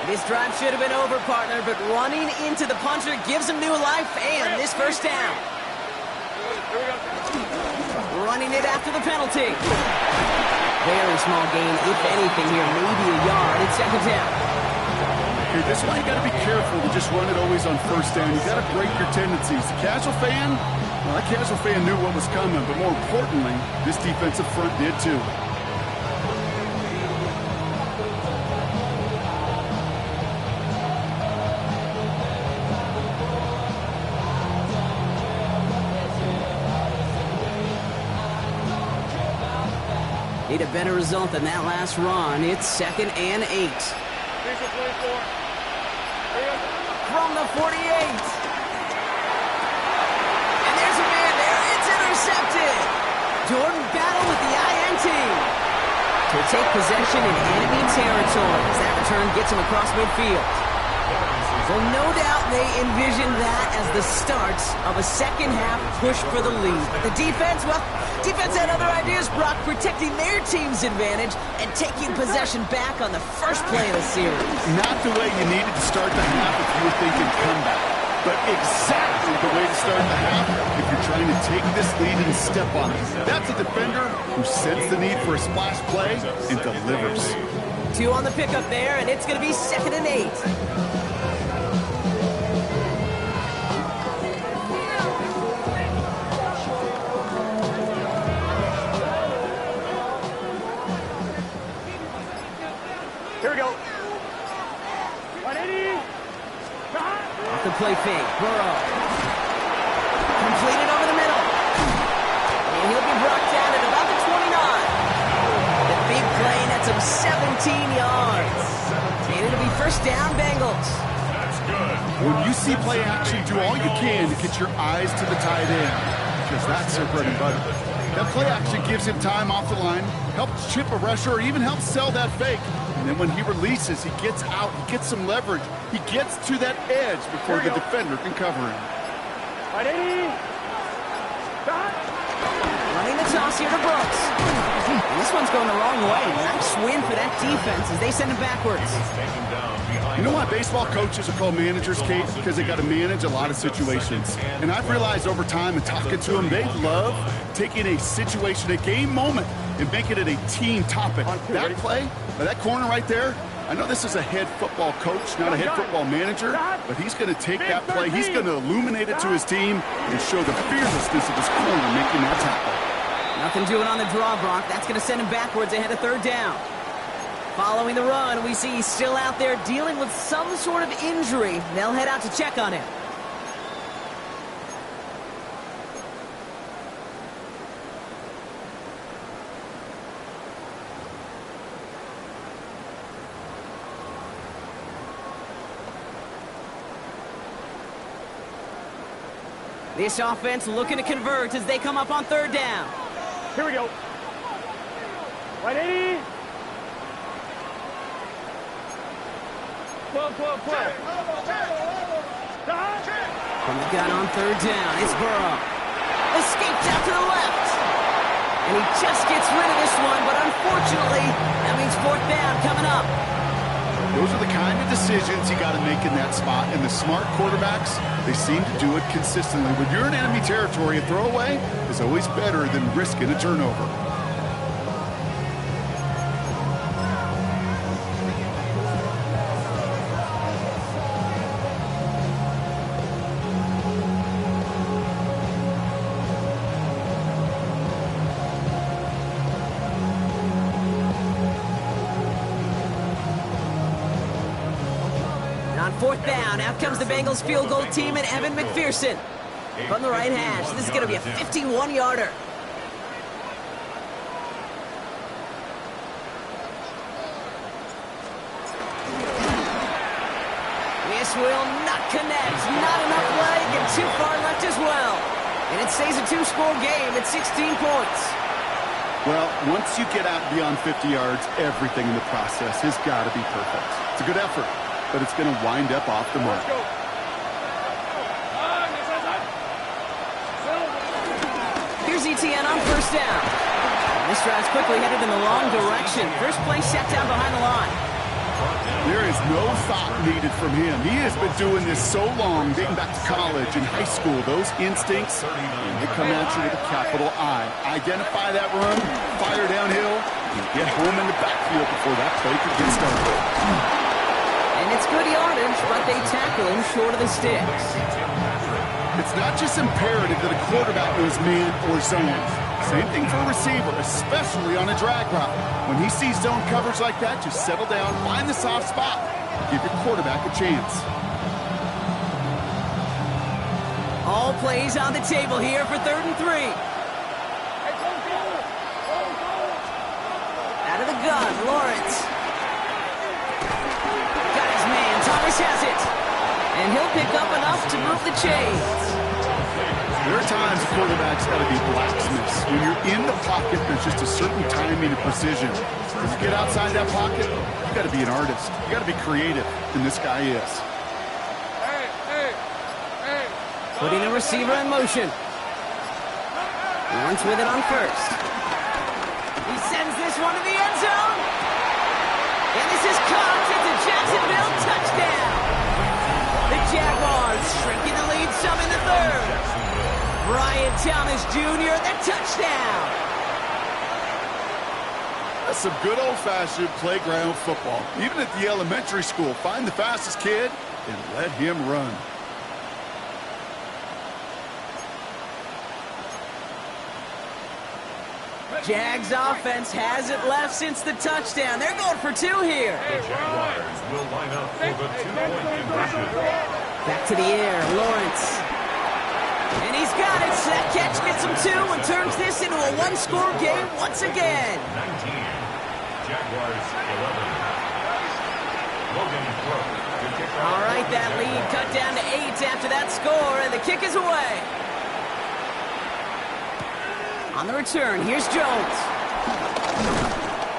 This drive should have been over, partner, but running into the punter gives him new life and this first down. Running it after the penalty. Very small gain, if anything here, maybe a yard. It's 2nd down. Okay, this is why you got to be careful to just run it always on 1st down. You got to break your tendencies. The casual fan, well, that casual fan knew what was coming, but more importantly, this defensive front did too. Need a better result than that last run. It's 2nd and 8. From the 48. And there's a man there. It's intercepted. Jordan battle with the INT. To take possession in enemy territory as that return gets him across midfield. Well, no doubt they envisioned that as the start of a second-half push for the lead. But the defense, well, defense had other ideas, Brock, protecting their team's advantage and taking possession back on the first play of the series. Not the way you needed to start the half if you were thinking comeback, but exactly the way to start the half if you're trying to take this lead and step on it. That's a defender who sensed the need for a splash play and delivers. 2 on the pickup there, and it's going to be 2nd and 8. Here we go. 180. Off the play fake. Burrow. Completed over the middle. And he'll be brought down at about the 29. The big play nets him 17 yards. And it'll be first down, Bengals. That's good. When you see play action, do all you can to get your eyes to the tight end, because that's their bread and butter. That play action gives him time off the line, helps chip a rusher, or even helps sell that fake. And then when he releases, he gets out, he gets some leverage. He gets to that edge before the defender can cover him. 180. Running the toss here to Brooks. And this one's going the wrong way. Nice win for that defense as they send him backwards. Taken down behind. You know why baseball coaches are called managers, Kate? Because they got to manage a lot of situations. And I've realized over time and talking to them, they love taking a situation, a game moment, and making it a team topic. That play, or that corner right there, I know this is a head football coach, not a head football manager, but he's going to take that play, he's going to illuminate it to his team and show the fearlessness of his corner making that tackle. Nothing doing on the draw, Brock. That's going to send him backwards ahead of 3rd down. Following the run, we see he's still out there dealing with some sort of injury. They'll head out to check on him. This offense looking to convert as they come up on 3rd down. Here we go. 180. 12. From the gun on 3rd down, it's Burrow. Escapes out to the left. And he just gets rid of this one, but unfortunately, that means 4th down coming up. Those are the kind of decisions you got to make in that spot. And the smart quarterbacks, they seem to do it consistently. When you're in enemy territory, a throwaway is always better than risking a turnover. On 4th down, out comes the Bengals field goal team and Evan McPherson. From the right hash, this is going to be a 51-yarder. This will not connect. Not enough leg and too far left as well. And it stays a 2-score game at 16 points. Well, once you get out beyond 50 yards, everything in the process has got to be perfect. It's a good effort, but it's going to wind up off the mark. Here's ETN on 1st down. This drive's quickly headed in the wrong direction. First play set down behind the line. There is no thought needed from him. He has been doing this so long, dating back to college and high school. Those instincts, they come at you with a capital I. Identify that run, fire downhill, and get home in the backfield before that play could get started. And it's good yardage, but they tackle him short of the sticks. It's not just imperative that a quarterback knows man or zone. Same thing for a receiver, especially on a drag route. When he sees zone coverage like that, just settle down, find the soft spot, give your quarterback a chance. All plays on the table here for 3rd and 3. gun, Lawrence. Got his man, Thomas has it. And he'll pick up enough to move the chains. There are times quarterbacks got to be blacksmiths. When you're in the pocket, there's just a certain timing and precision. If you get outside that pocket, you got to be an artist. You got to be creative, and this guy is. Putting the receiver in motion. Lawrence with it on first. He sends this one to the end zone. And this is caught. It's a Jacksonville touchdown. The Jaguars shrinking the lead some in the third. Brian Thomas Jr., the touchdown. That's some good old-fashioned playground football. Even at the elementary school, find the fastest kid and let him run. Jags offense hasn't left since the touchdown. They're going for two here. The Jaguars will line up for the two-point conversion. Back to the air, Lawrence. And he's got it. That catch gets him two and turns this into a one-score game once again. 19. Jaguars 11. Logan Crook. All right, that lead cut down to 8 after that score, and the kick is away. On the return, here's Jones.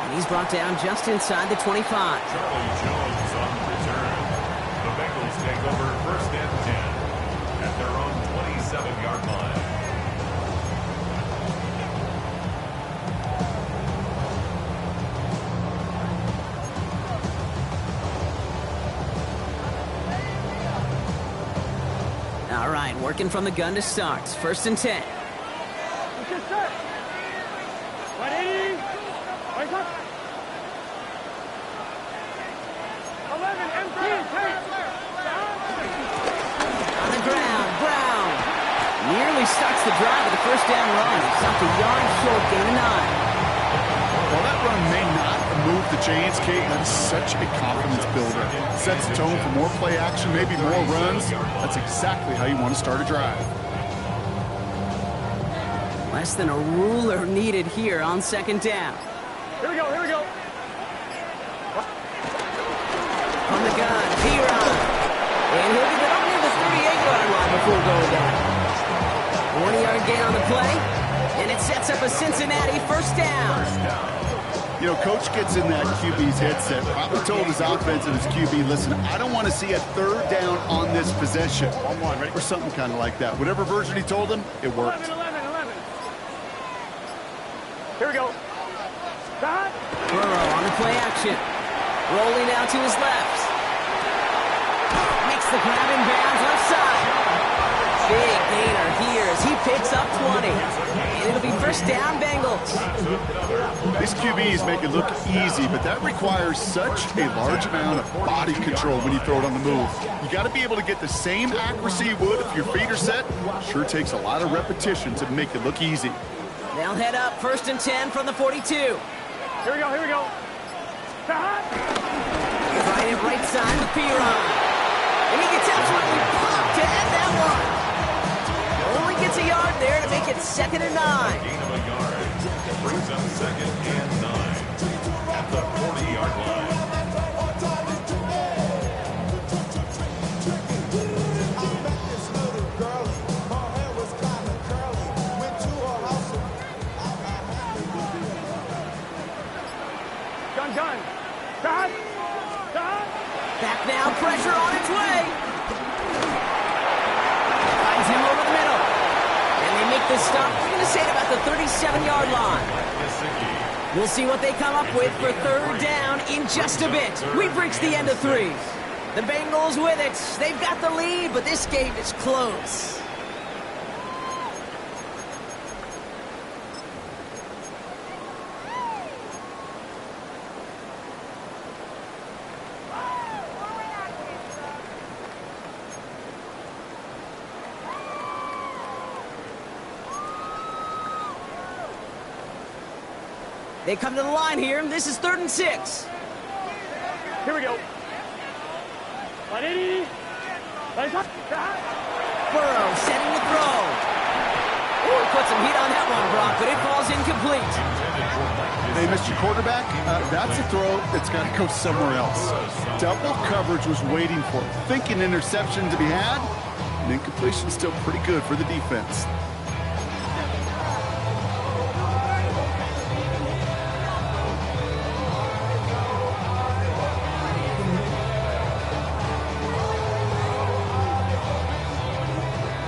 And he's brought down just inside the 25. Charlie Jones on the return. The Bengals take over first and 10 at their own 27-yard line. All right, working from the gun to start. First and 10. Starts the drive with the first down run. Stopped a yard short, gain of 9. While that run may not move the chains, Kate, that is such a confidence builder. Sets the tone for more play action, maybe more runs. That's exactly how you want to start a drive. Less than a ruler needed here on second down. Here we go, here we go. On the gun, P-Ron. And he'll get it up near the 38-yard line before going down. 1-yard gain on the play, and it sets up a Cincinnati first down. You know, Coach gets in that QB's headset. Probably told his offense and his QB, listen, I don't want to see a third down on this possession. Or something kind of like that. Whatever version he told him, it worked. 11. Here we go. Stop. Burrow on the play action. Rolling out to his left. Makes the grab in bounds left side. Big gainer here as he picks up 20. And it'll be first down, Bengals. These QBs make it look easy, but that requires such a large amount of body control when you throw it on the move. You got to be able to get the same accuracy you would if your feet are set. Sure takes a lot of repetition to make it look easy. They'll head up first and 10 from the 42. Here we go, here we go. Stop. Right side with P-Ron. And he gets absolutely popped to end that one. Only gets a yard there to make it second and 9. Gain of a yard brings up second and 9 at the 40-yard line. Gun. Stop. Back now, pressure on its way. Finds him over the middle. And they make this stop, I'm going to say, at about the 37-yard line. We'll see what they come up with for third down in just a bit. We've reached the end of threes. The Bengals with it. They've got the lead, but this game is close. They come to the line here. This is 3rd and 6. Here we go. Burrow setting the throw. Oh, he put some heat on that one, Brock, but it falls incomplete. Hey, Mr. Quarterback, that's a throw that's got to go somewhere else. Double coverage was waiting for it. Thinking interception to be had, and incompletion still pretty good for the defense.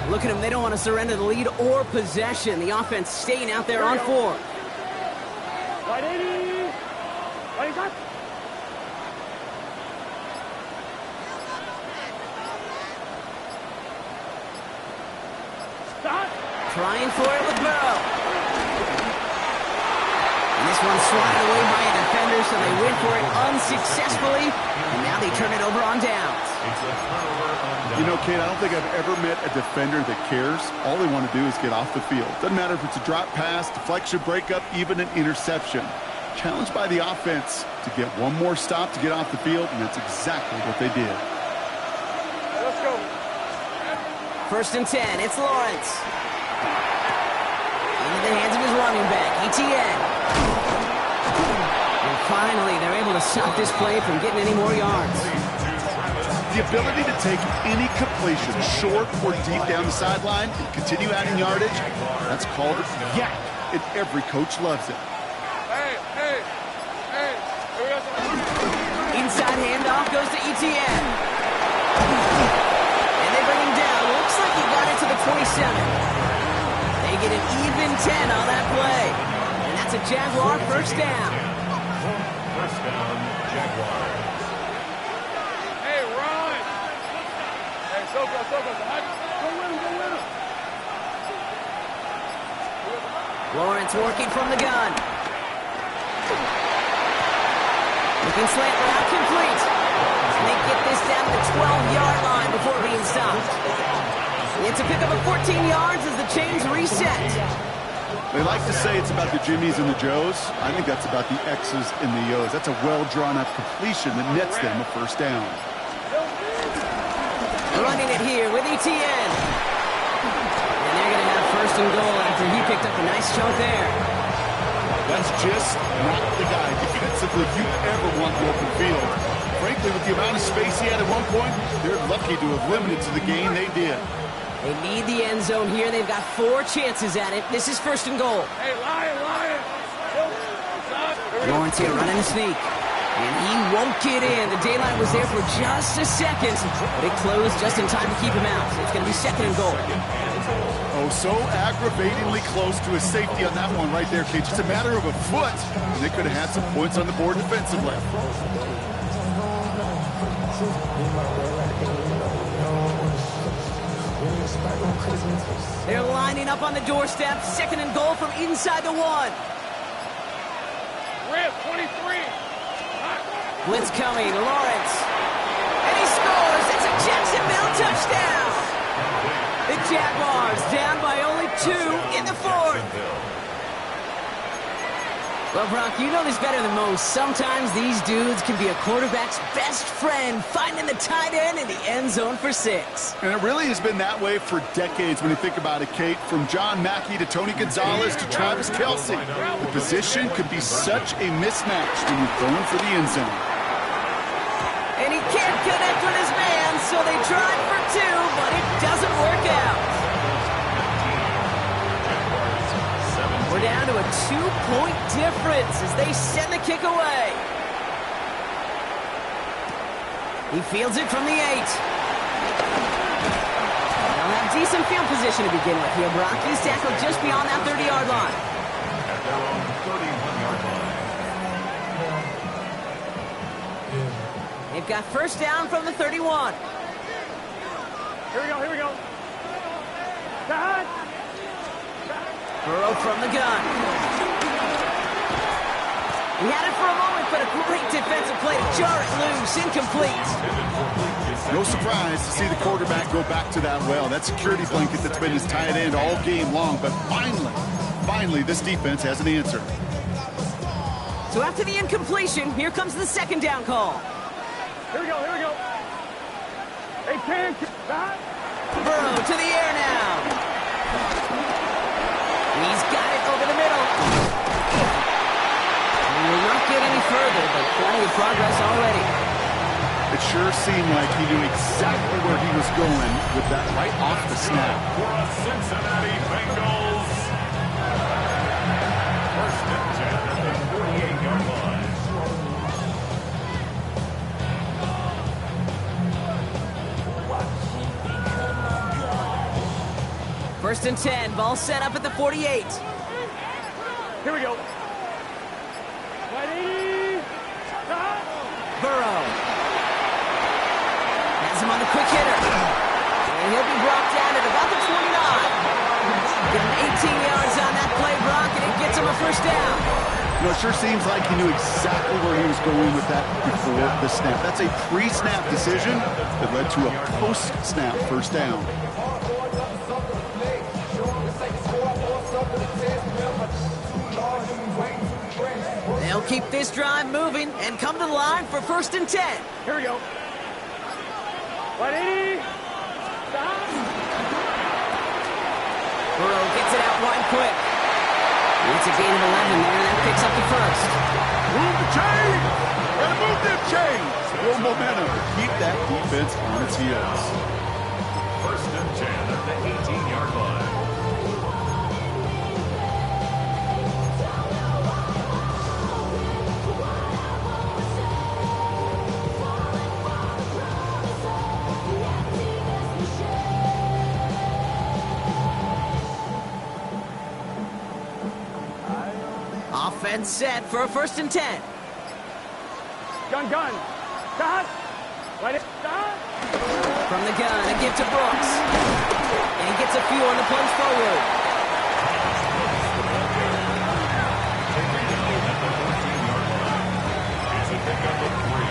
Look at them. They don't want to surrender the lead or possession. The offense staying out there on 4. Right 80. Right shot. Stop. Trying for it with Burrow. And this one's swatted away by a defender, so they win for it unsuccessfully. And now they turn it over on downs. You know, Kate, I don't think I've ever met a defender that cares. All they want to do is get off the field. Doesn't matter if it's a drop pass, deflection, breakup, even an interception. Challenged by the offense to get one more stop to get off the field, and that's exactly what they did. Let's go. 1st and 10. It's Lawrence. Into the hands of his running back, ETN. And finally, they're able to stop this play from getting any more yards. The ability to take any completion, short or deep down the sideline, and continue adding yardage, that's called yak, and every coach loves it. Hey. Inside handoff goes to ETN. And they bring him down. Looks like he got it to the 27. They get an even 10 on that play. And that's a Jaguar 1st down. 1st down, Jaguars. So good. Go win him. Lawrence working from the gun. Looking slant route complete. And they get this down to the 12-yard line before being stopped. It's a pickup of 14 yards as the chains reset. They like to say it's about the Jimmies and the Joes. I think that's about the X's and the O's. That's a well-drawn-up completion that nets them a 1st down. Running it here with ETN. And they're going to have 1st and goal after he picked up a nice chunk there. That's just not the guy defensively you ever want to open field. Frankly, with the amount of space he had at one point, they're lucky to have limited to the game they did. They need the end zone here. They've got 4 chances at it. This is 1st and goal. Hey, Lion. Lawrence here running a sneak. And he won't get in. The daylight was there for just a second, but it closed just in time to keep him out. So it's going to be 2nd and goal. Oh, so aggravatingly close to a safety on that one right there, Kate. Just a matter of a foot, and they could have had some points on the board defensively. They're lining up on the doorstep. 2nd and goal from inside the 1. Rip, 23. Blitz coming, Lawrence. And he scores. It's a Jacksonville touchdown. The Jaguars down by only 2 in the 4th. Well, Brock, you know this better than most. Sometimes these dudes can be a quarterback's best friend, finding the tight end in the end zone for 6. And it really has been that way for decades when you think about it, Kate. From John Mackey to Tony Gonzalez to Travis Kelce. The position could be such a mismatch when you're going for the end zone. And he can't connect with his man, so they tried for 2, but it doesn't work out. We're down to a 2-point difference as they send the kick away. He fields it from the 8. They'll have decent field position to begin with here, Brock. He's tackled just beyond that 30-yard line. At their own 31-yard line. They've got 1st down from the 31. Here we go. Cut. Burrow from the gun. He had it for a moment, but a great defensive play to jar it loose. Incomplete. No surprise to see the quarterback go back to that well. That security blanket that's been his tight end all game long. But finally, this defense has an answer. So after the incompletion, here comes the 2nd down call. Here we go. They can. Burrow to the air now. further, but plenty of progress already. It sure seemed like he knew exactly where he was going with that right off the snap. For a Cincinnati Bengals. First and 10 at the 48-yard line. First and 10, ball set up at the 48. Here we go. Burrow has him on the quick hitter. And he'll be brought down at about the 29. Getting 18 yards on that play, Brock, and it gets him a first down. You know, it sure seems like he knew exactly where he was going with that before the snap. That's a pre-snap decision that led to a post-snap first down. They'll keep this drive moving and come to the line for first and 10. Here we go. 180. Burrow gets it out wide quick. It's a gain of 11 there. That picks up the first. Move the chain! Gotta move them chains! Build momentum to keep that defense on its heels. First and 10 at the 18-yard line. Offense set for a first and 10. Gun. Stop. Stop. From the gun, a give to Brooks. And he gets a few on the plunge forward. It's a pickup of 3.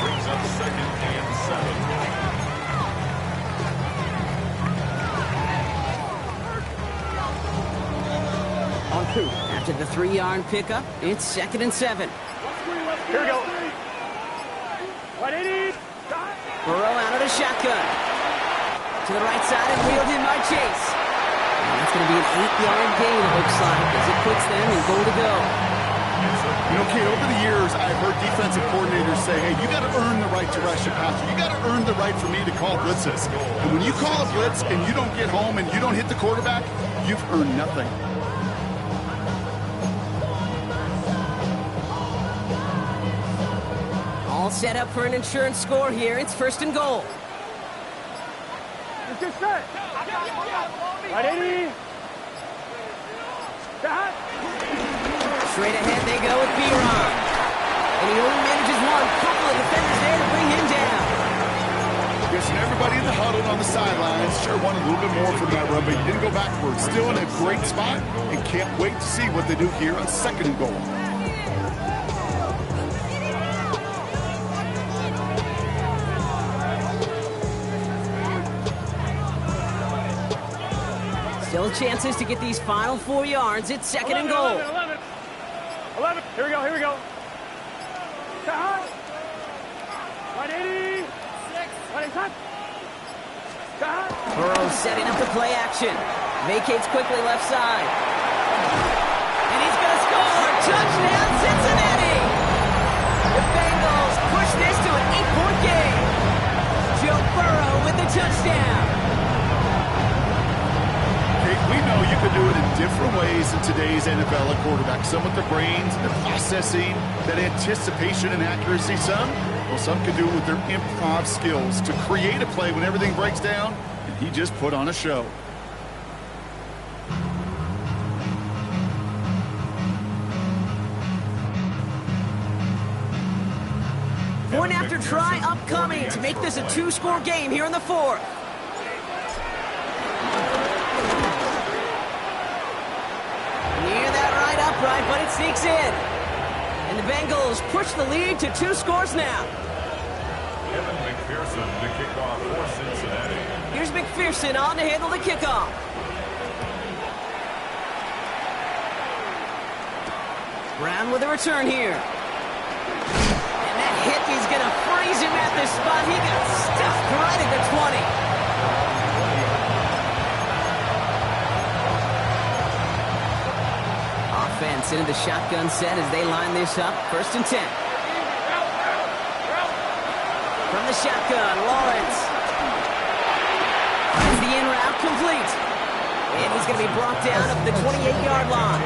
Brings up second and 7. On 2. After the 3-yard pickup, it's second and 7. Here we go. 180. Stop. Burrow out of the shotgun. To the right side and wheeled in by Chase. And that's going to be an 8-yard gain, it looks like, as it puts them in goal to go. You know, Kate, over the years, I've heard defensive coordinators say, hey, you got to earn the right to rush a passer. You got to earn the right for me to call blitzes. And when you call a blitz and you don't get home and you don't hit the quarterback, you've earned nothing. All set up for an insurance score here. It's first and goal. It's just set. 180. Stop. Straight ahead they go with B-Ron. And he only manages one. Couple of defenders there to bring him down. Yes, and everybody in the huddle on the sidelines sure wanted a little bit more from that run, but he didn't go backwards. Still in a great spot and can't wait to see what they do here on second and goal. Still chances to get these final 4 yards. It's second and goal. 11. Here we go. Stop. 180. 180. Stop. Burrow setting up the play action. Vacates quickly left side. And he's going to score. Touchdown, Cincinnati. The Bengals push this to an 8-point game. Joe Burrow with the touchdown. We know you can do it in different ways in today's NFL at quarterback. Some with their brains, their processing, that anticipation and accuracy. Some can do it with their improv skills to create a play when everything breaks down, and he just put on a show. Point after try upcoming to make this a 2-score game here in the 4th. Upright, but it sneaks in. And the Bengals push the lead to 2 scores now. Kevin McPherson to kick off for Cincinnati. Here's McPherson on to handle the kickoff. Brown with a return here. And that hit, he's going to freeze him at this spot. He got stuffed right at the 20. Offense gets into the shotgun set as they line this up. 1st and 10. From the shotgun, Lawrence. Is the in route complete? And he's going to be brought down at the 28-yard line.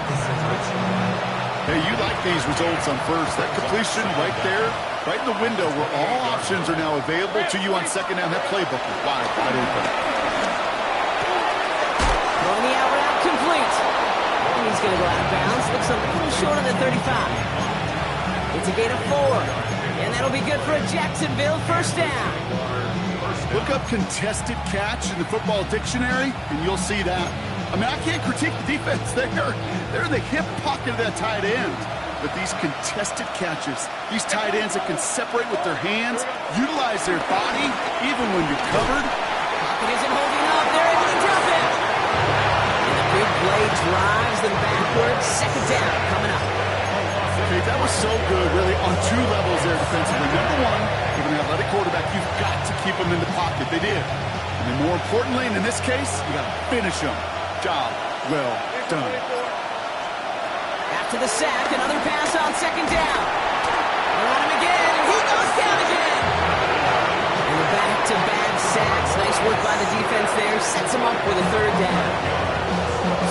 Hey, you like these results on first. That completion right there, right in the window where all options are now available to you on second down. That playbook is wide open. Throwing the out route complete. And he's going to go out of bounds. Looks a little short on the 35. It's a gain of 4. And that'll be good for a Jacksonville 1st down. Look up contested catch in the football dictionary, and you'll see that. I mean, I can't critique the defense. They're in the hip pocket of that tight end. But these contested catches, these tight ends that can separate with their hands, utilize their body, even when you're covered. Pocket isn't holding up. They're able to drop it. And the big play drives them backwards. 2nd down coming up. Okay, that was so good, really, on 2 levels there defensively. Number 1, with an athletic quarterback, you've got to keep them in the pocket. They did. And then more importantly, and in this case, you got to finish them. Job well done. After the sack, another pass on 2nd down. They're on him again, and he goes down again. And the back-to-back sacks. Nice work by the defense there. Sets him up with a 3rd down.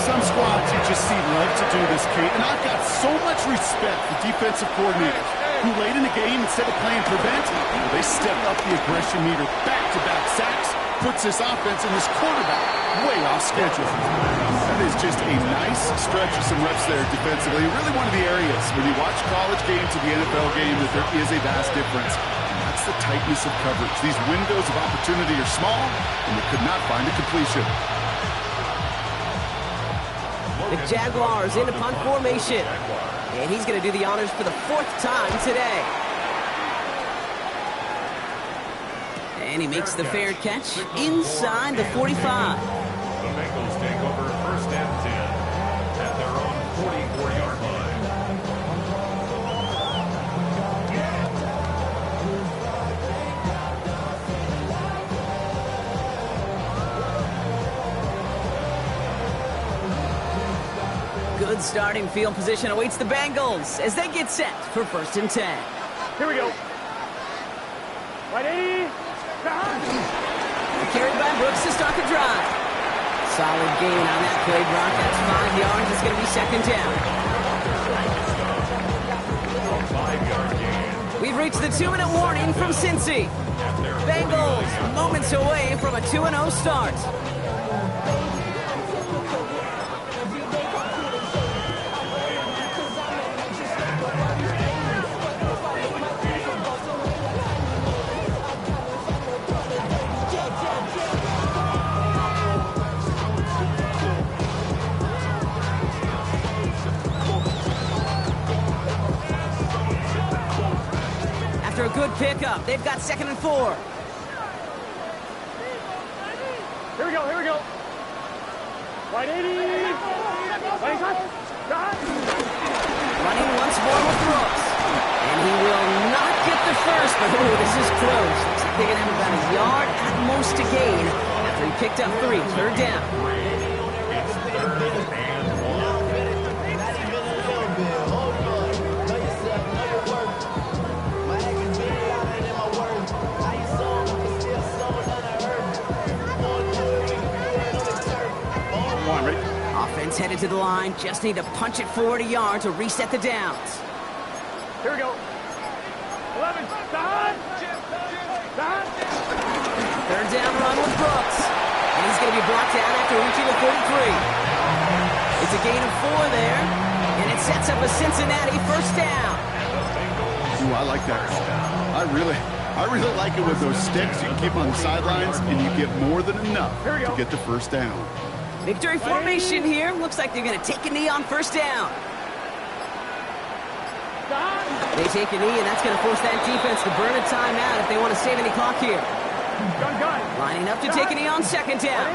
Some squads you just see love to do this, Kate, and I've got so much respect for defensive coordinators who late in the game, instead of playing prevent, they step up the aggression meter. Back-to-back sacks puts this offense and this quarterback way off schedule. That is just a nice stretch of some reps there defensively. Really one of the areas when you watch college game to the NFL game that there is a vast difference. And that's the tightness of coverage. These windows of opportunity are small, and they could not find a completion. The Jaguars into punt formation. And he's going to do the honors for the 4th time today. And he makes the fair catch inside the 45. The Bengals take over 1st and 10 at their own 44-yard line. Good starting field position awaits the Bengals as they get set for 1st and 10. Here we go. Ready? Carried by Brooks to start the drive. Solid gain on that play, Brock. That's 5 yards. It's going to be 2nd down. A 5-yard gain. We've reached the 2-minute warning from Cincy. Bengals moments away from a 2-0 start. A good pickup. They've got 2nd and 4. Here we go. Right 80. Running once more with Brooks. And he will not get the first, but ooh, this is close. Looks like they're going to have about a yard at most to gain after he picked up 3. 3rd down. It's 3rd and 1. Offense headed to the line. Just need to punch it forward a yard to reset the downs. Here we go. 11. Down. 3rd down run with Brooks. And he's going to be brought down after reaching the 33. It's a gain of 4 there. And it sets up a Cincinnati 1st down. Ooh, I like that. I really like it with those sticks. You can keep on the sidelines, and you get more than enough to get the 1st down. Victory formation here. Looks like they're going to take a knee on 1st down. They take a knee, and that's going to force that defense to burn a timeout if they want to save any clock here. Gun. Lining up to take a knee on 2nd down.